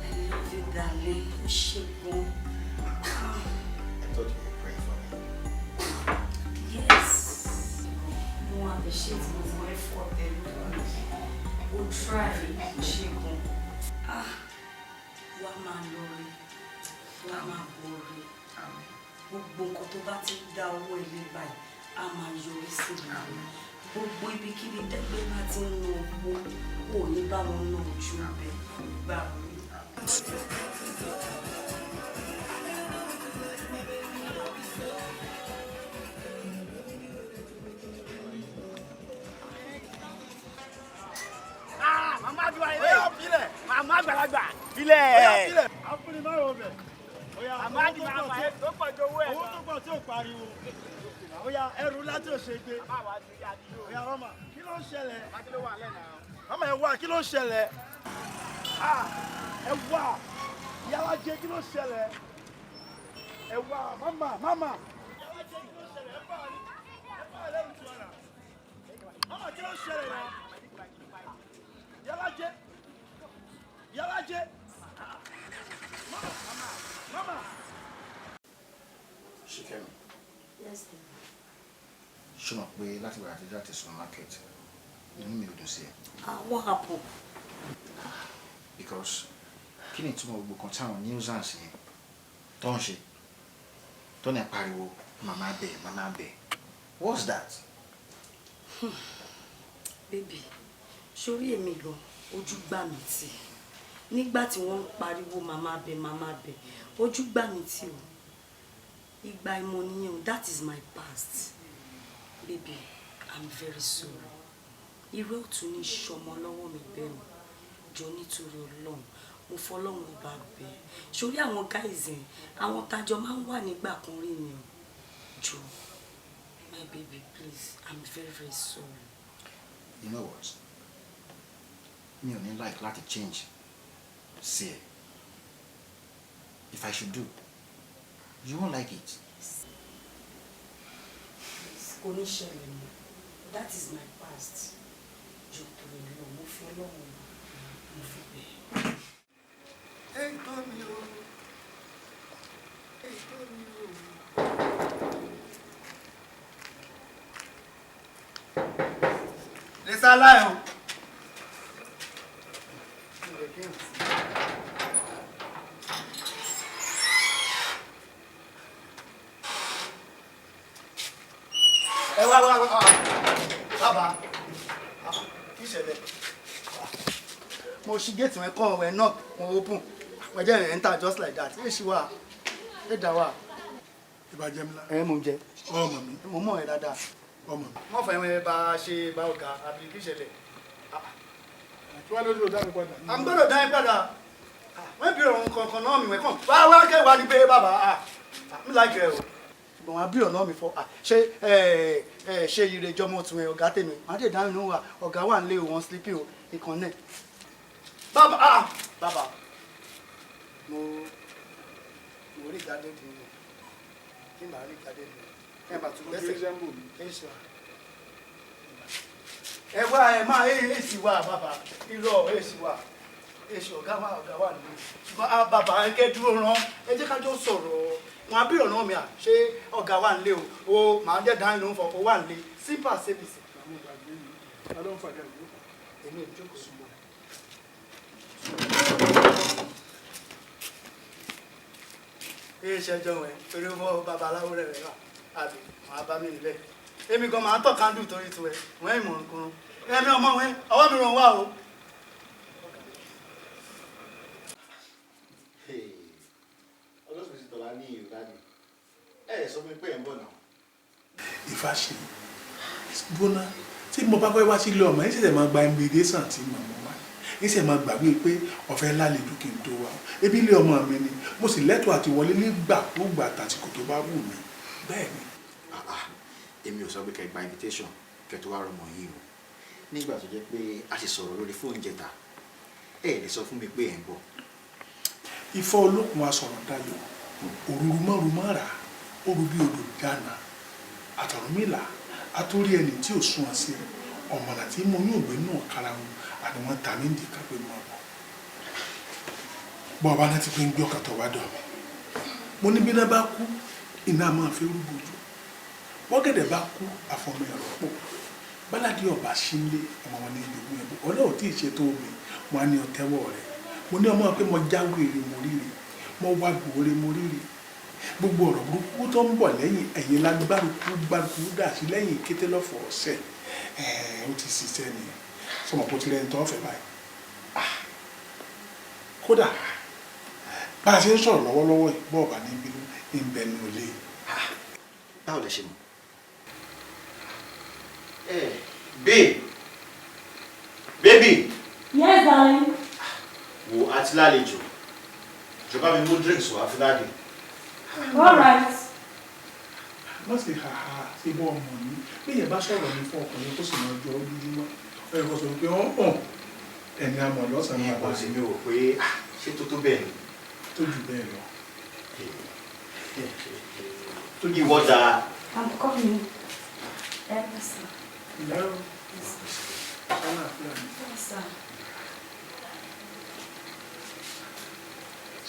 I love you, darling. Shagun. I thought you were praying for me. Yes. More appreciate my effort and we'll try Shagun. Wá máa lọ rí, wá máa bọ̀ rí. Gbogbo nǹkan tó bá ti dá owó ilé báyìí, a máa yọrí sí i. Gbogbo ibikíbi dẹ́gbẹ́ bá ti ń lo owó, ò ní bá wọn ná ojú ọbẹ̀ gbà rí. Màmá àdúrà ilé ìpìlẹ̀. Màmá àgbàlagbà ilẹ̀. Àfúnni máa wọ bẹ̀. Màmá àdúrà ilé tó pọ̀ ju owó ẹ̀ lọ. Owó tó pọ̀ tí ò pariwo. Oya ẹrù láti ò ṣe gbé. Oya Rọ́mà, kí ló ń ṣẹlẹ̀? Màmá ẹ wá, kí ló ń ṣẹlẹ̀? Ẹ wá, ìyáwá jẹ kí ló ń ṣẹlẹ̀? Ẹ wá, màmá. Ìyáwá jẹ kí ló ń ṣẹlẹ̀? Ẹ bá ẹlẹ́rù tí wọ́n rà. Màmá kí ló ń ṣẹlẹ̀ náà? Ìyáwá jẹ. Mama. Ṣìkẹ́mi. Yes, dear. Ṣé o mọ̀ pé láti wà àtijọ́ àti supermarket inú mi ò dùn sí ẹ? What happened? Because kí ni ìtumọ̀ gbogbo kan táwọn nuisance yẹn tó ń ṣe tó ní pariwo màmá bẹ̀. What's that? Baby, sórí èmi gan ojú gbà mí tì. Nígbà tí wọ́n ń pariwo màmá bẹ̀, ojú gbà mí tì o. Ìgbà ìmọ̀ nìyẹn o, that is my past. Baby, I'm very sorry. Irú ọ̀tún ní ṣọmọ lọ́wọ́ mi bẹ́ẹ̀ o. Jọ nítorí Ọlọ́run, mo fọlọ́run ọba bẹ̀. Sórí àwọn guys yẹn, àwọn tájọ máa ń wà nígbà kan rí ni o. Jọ, má My baby, please. I'm very, very sorry. You know what? Me only like to change. See, if I should do, you won't like it. That is my past. It's a lie. Baba, kí ṣẹlẹ̀? Mo ṣí gate wọn kọ́ ẹ̀ knock wọn open. Mo jẹ́ enter just like that. Ẹ ṣí wà. Ẹ dà wà. Ìbàjẹ́ ńlá. Ẹ mò ń jẹ. Ọmọ mi. Mo mọ̀ ẹ́ dáadáa. Ọmọ mi. Wọ́n fẹ́ wọn bá ṣe bá ọ̀gá àbí kí ṣẹlẹ̀? Kí wàá lórí ọ̀dà mi padà? À ń gbọ́dọ̀ dá ẹ padà. Wọ́n bí ọ̀run kankan náà mi wẹ̀kàn. Wá kẹ́wàá ní pé bàbá mi láìkẹ́ o. Ṣùgbọ́n wọn bí ọ̀nà mi fọ́. Ṣé ire jọmọ tún ẹ ọ̀gá tèmi? Màá dé dáhùn náà wà ọ̀gá wà nílé wọn sleeping o ìkan náà. Bàbá mo rí ìdádé dùn ún. Kí n bá rí ìdádé dùn ún. Ẹ bá tún gbẹ́sẹ̀. Ẹ wá ẹ máa èsì wà bàbá irọ́ èsì wà èsì ọ̀gá wà nínú ṣùgbọ́n bàbá ẹ kẹ́ dúró rán ẹ jẹ́ ká jọ sọ̀rọ̀ wọn àbí ọ̀nà mi ṣé ọ̀gá wà nílé o màá jẹ́ dáhùn ló ń fọ o wà nílé simple service. Èmi ò jókòó sí mọ́. Ẹ ṣẹjọ ẹ torí wọ́n babaláwo rẹ̀ rẹ̀ wà àbí màá bá mi nílẹ̀. Èmi gan máa ń tọ̀ kándù torí tiwẹ̀ wọ́n ìmọ̀ nǹkan ẹ̀mí ọmọ wọn ọwọ́ mi ràn wá o. Ọlọ́sùn ti tọ̀lá ní Yorùbá ni sọ fún mi pé ẹ̀ ń bọ̀ náà. Ìfàṣe gbóná tí mo bá fẹ́ wá sílé ọmọ ẹ̀ ṣẹ̀ṣẹ̀ máa gba invitation tí màmá wa ẹ̀ ṣẹ̀ máa gbàgbé pé ọ̀fẹ́ lálejò kí n tó wá ebi ilé ọmọ mi ni mo sì lẹ́tọ̀ọ́ àti wọlé nígbàkúgbà tàsìkò tó bá wù mí bẹ́ẹ̀ ni. Èmi ò sọ pé kẹ́ gba invitation kẹ́ tó wá rọmọ yìí o nígbà tó jẹ́ pé a sì sọ̀rọ̀ lórí fóònù jẹta ẹ lè sọ fún mi pé ẹ̀ ń bọ̀. Ifọ̀ olókun wa sọ̀rọ̀ dayọ̀ òrùrù mọ́rùmọ́ra òru bí odò dáná àtọ̀rọ̀mìlà àtórí ẹni tí ò sún àṣẹ ọ̀mọ̀nà tí mo ní ògbé náà kára wọn àti wọn ta mí nìkan pé mo bọ̀. Bọ́ ọba náà ti fi ń gbé ọkàn tó wá dọ̀ mí mo ní bí náà bá kú iná máa fi rúgbò jù bọ́gẹ̀dẹ̀ bá kú àfọmọ ẹ̀rọ pọ̀ báládì ọba sílé ọmọ wọn ní ìdògún ẹ̀bùn ọlọ́ọ̀ tí ì ṣe tó mi wọn á ní ọtẹ́wọ́ rẹ̀ mo ní ọmọ pé mo jáwé èrè mo ríre mo wá gbòòrè mo ríre gbogbo ọ̀rọ̀ burúkú tó ń bọ̀ lẹ́yìn ẹ̀yìn lágbárùkú dà sí lẹ́yìn kété lọ́fọ̀ ọ̀sẹ̀ ó ti ṣiṣẹ́ ni sọmọ kó ti rẹ́ni tó fẹ́ báyìí kódà bá a ṣe ń sọ̀rọ̀ lọ́wọ́lọ́wọ́ yìí bọ́ọ̀ bá ní bínú ń bẹ nínú ilé. Báwo lẹ ṣe mọ̀? Baby. Yes, darling. Wo àti lálejò ìjọba mi mú drinks wá fún dáàdì. All right. Wọ́n sì ṣe bọ́ ọmọ mi bí èèyàn bá sọ̀rọ̀ mi fún ọkùnrin tó sì máa jọ lójúmọ́ ẹ̀rọ sọ pé wọ́n hàn ẹni àmọ̀ lọ́sàn-án àbá sí mi ò pé ṣé tó tó bẹ́ẹ̀ ni. Tó jù bẹ́ẹ̀ lọ. Ìwọ dáa. I'm coming. Yes, sir. No. Yes, sir.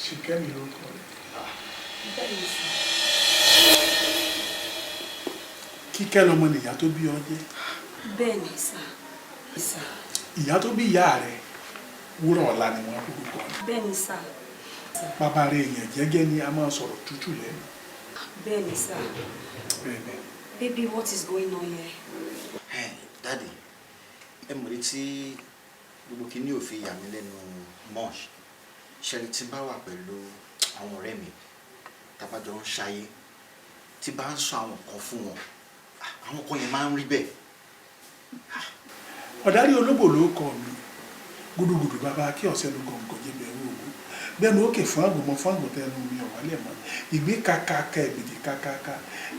Ṣìkẹ́mi ló kọ́ rẹ̀. Kíkẹ́ lọmọ nìyá tó bí ọ jẹ́. Bẹ́ẹ̀ni sà. Ìyá tó bí ìyá rẹ̀ wúrà ọ̀la ni wọ́n lórúkọ. Bẹ́ẹ̀ni sà. Bàbá rẹ̀ èèyàn jẹ́gẹ́ ni a máa sọ̀rọ̀ tútù lẹ́nu. Bẹ́ẹ̀ni sà. Bẹ́ẹ̀ni. Baby, what is going on here? Daddy, ẹ mọ̀ ní tí gbogbo kìíní ò fi yà mí lẹ́nu mọ́ọ̀ṣ ṣẹlẹ̀ tí bá wà pẹ̀lú àwọn ọ̀rẹ́ mi tábàjọ ń ṣayé tí bá ń sọ àwọn kan fún wọn àwọn kan yẹn máa ń rí bẹ́ẹ̀. Ọ̀dárí ológbò ló kọ mi gúdúgúdú bàbá kí ọ̀sẹ̀ ló gọ̀ǹgọ̀ jẹ́ bẹ̀rù òwú bẹ́ẹ̀ni ó kè fún àgbò tẹnu mi ọ̀wálẹ̀ mọ́ ìgbé kàkàkà ẹ̀bìdì kàkàkà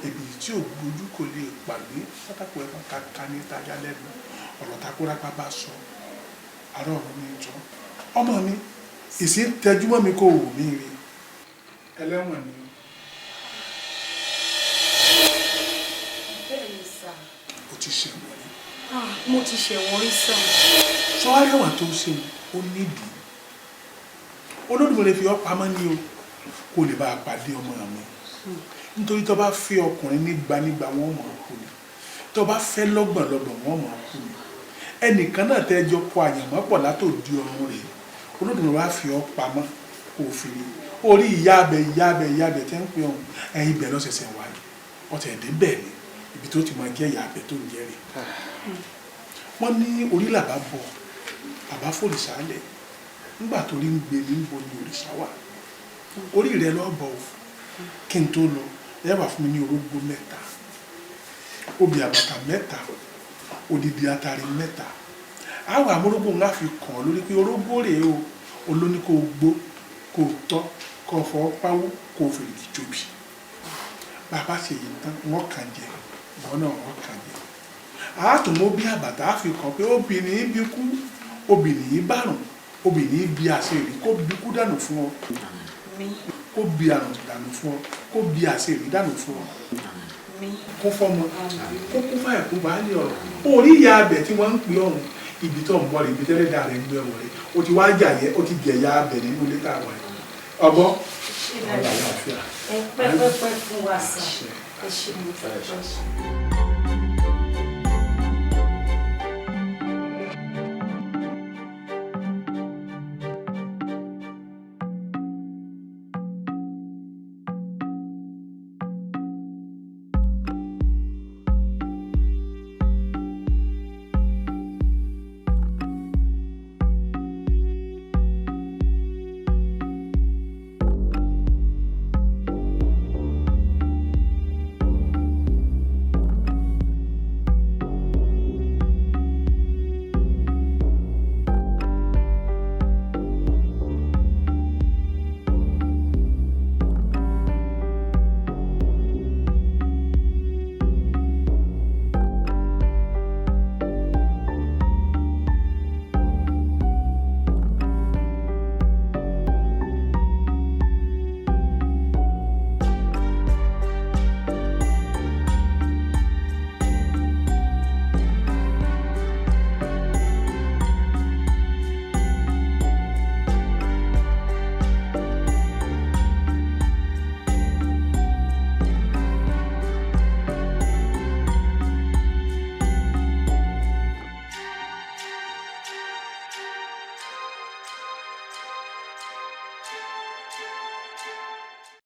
ẹ̀bìdì tí ò gbójú kò lè pàgbé pátákó ẹ̀fọn kàkà ní ìtajà lẹ́nu ọ̀rọ̀ takúrápá bá sọ àárọ̀ ọ̀rọ̀ mi jọ ọmọ mi ìsín tẹjúmọ́ mi kò wù mí rí ẹlẹ́wọ̀n ni. bẹ́ẹ̀ ni sà. o ti ṣẹ̀wọ̀n rí. mo ti ṣẹ̀wọ̀n rí sà. sọ́wárí ẹ̀wọ̀n tó ṣe ó nídìí Olódùmarè fi ọ́ pamọ́ ní o kò lè bá a pàdé ọmọ mi nítorí tó bá fẹ́ ọkùnrin nígbànígbà wọ́n mọ̀ ọ́ kú ni tó bá fẹ́ lọ́gbọ̀nlọ́gbọ̀n wọ́n mọ̀ ọ́ kú ni ẹnìkan náà tẹ́ ẹjọ́ kọ àyànmọ́ pọ̀ látòdì ọrùn rẹ̀ Olódùmarè wá fi ọ́ pamọ́ kò fi rí orí ìyá abẹ tẹ́ ń pè ọ̀hún ẹ̀yìn ibẹ̀ lọ́sẹ̀sẹ̀ wáyé ọ̀tẹ̀ ẹ̀dẹ́ bẹ́ẹ̀ ni ibi tó ti máa jẹ́ ìyá abẹ tó ń jẹ́ rẹ̀ wọ́n ní orí làbá bọ̀ àbá fòrìṣàlẹ̀ nígbà tó rí ń gbé ní bo ni òrìṣà wà orí rẹ̀ lọ́ bọ̀ kí n tó lọ ẹ wà fún mi ní orógbó 3 obì àbàtà 3 odidi atari 3 àwọn amúrógbó ńlá fi kàn án lórí pé orógbó rèé o olóní kò gbó kò tọ́ kò fọ́ páwó kò fèrè ìjòbì bàbá ṣe yìí tán wọ́n kàn jẹ ìwọ náà wọ́n kàn jẹ àátùmọ̀ bí àbàtà á fi kàn pé obìnrin bí kú obìnrin bàrùn obìnrin bí àṣírí kó bí kú dànù fún ọ kó bí àrùn dànù fún ọ kó bí àṣírí dànù fún ọ kó fọmọ kó kú fáyà kó bá lè ọ̀rọ̀ orí ìyá abẹ tí wọ́n ń pè ọ̀hún ibi tó ń bọ̀ rẹ̀ ibi tẹ́lẹ̀ dà rẹ̀ ń gbé ọ̀rọ̀ rẹ̀ o ti wá jà yẹ o ti jẹ̀ ya abẹ nínú ilé tá a wà yìí ọgbọ́n ẹ pẹ́pẹ́pẹ́ fún wa sà ẹ ṣe mo fẹ́.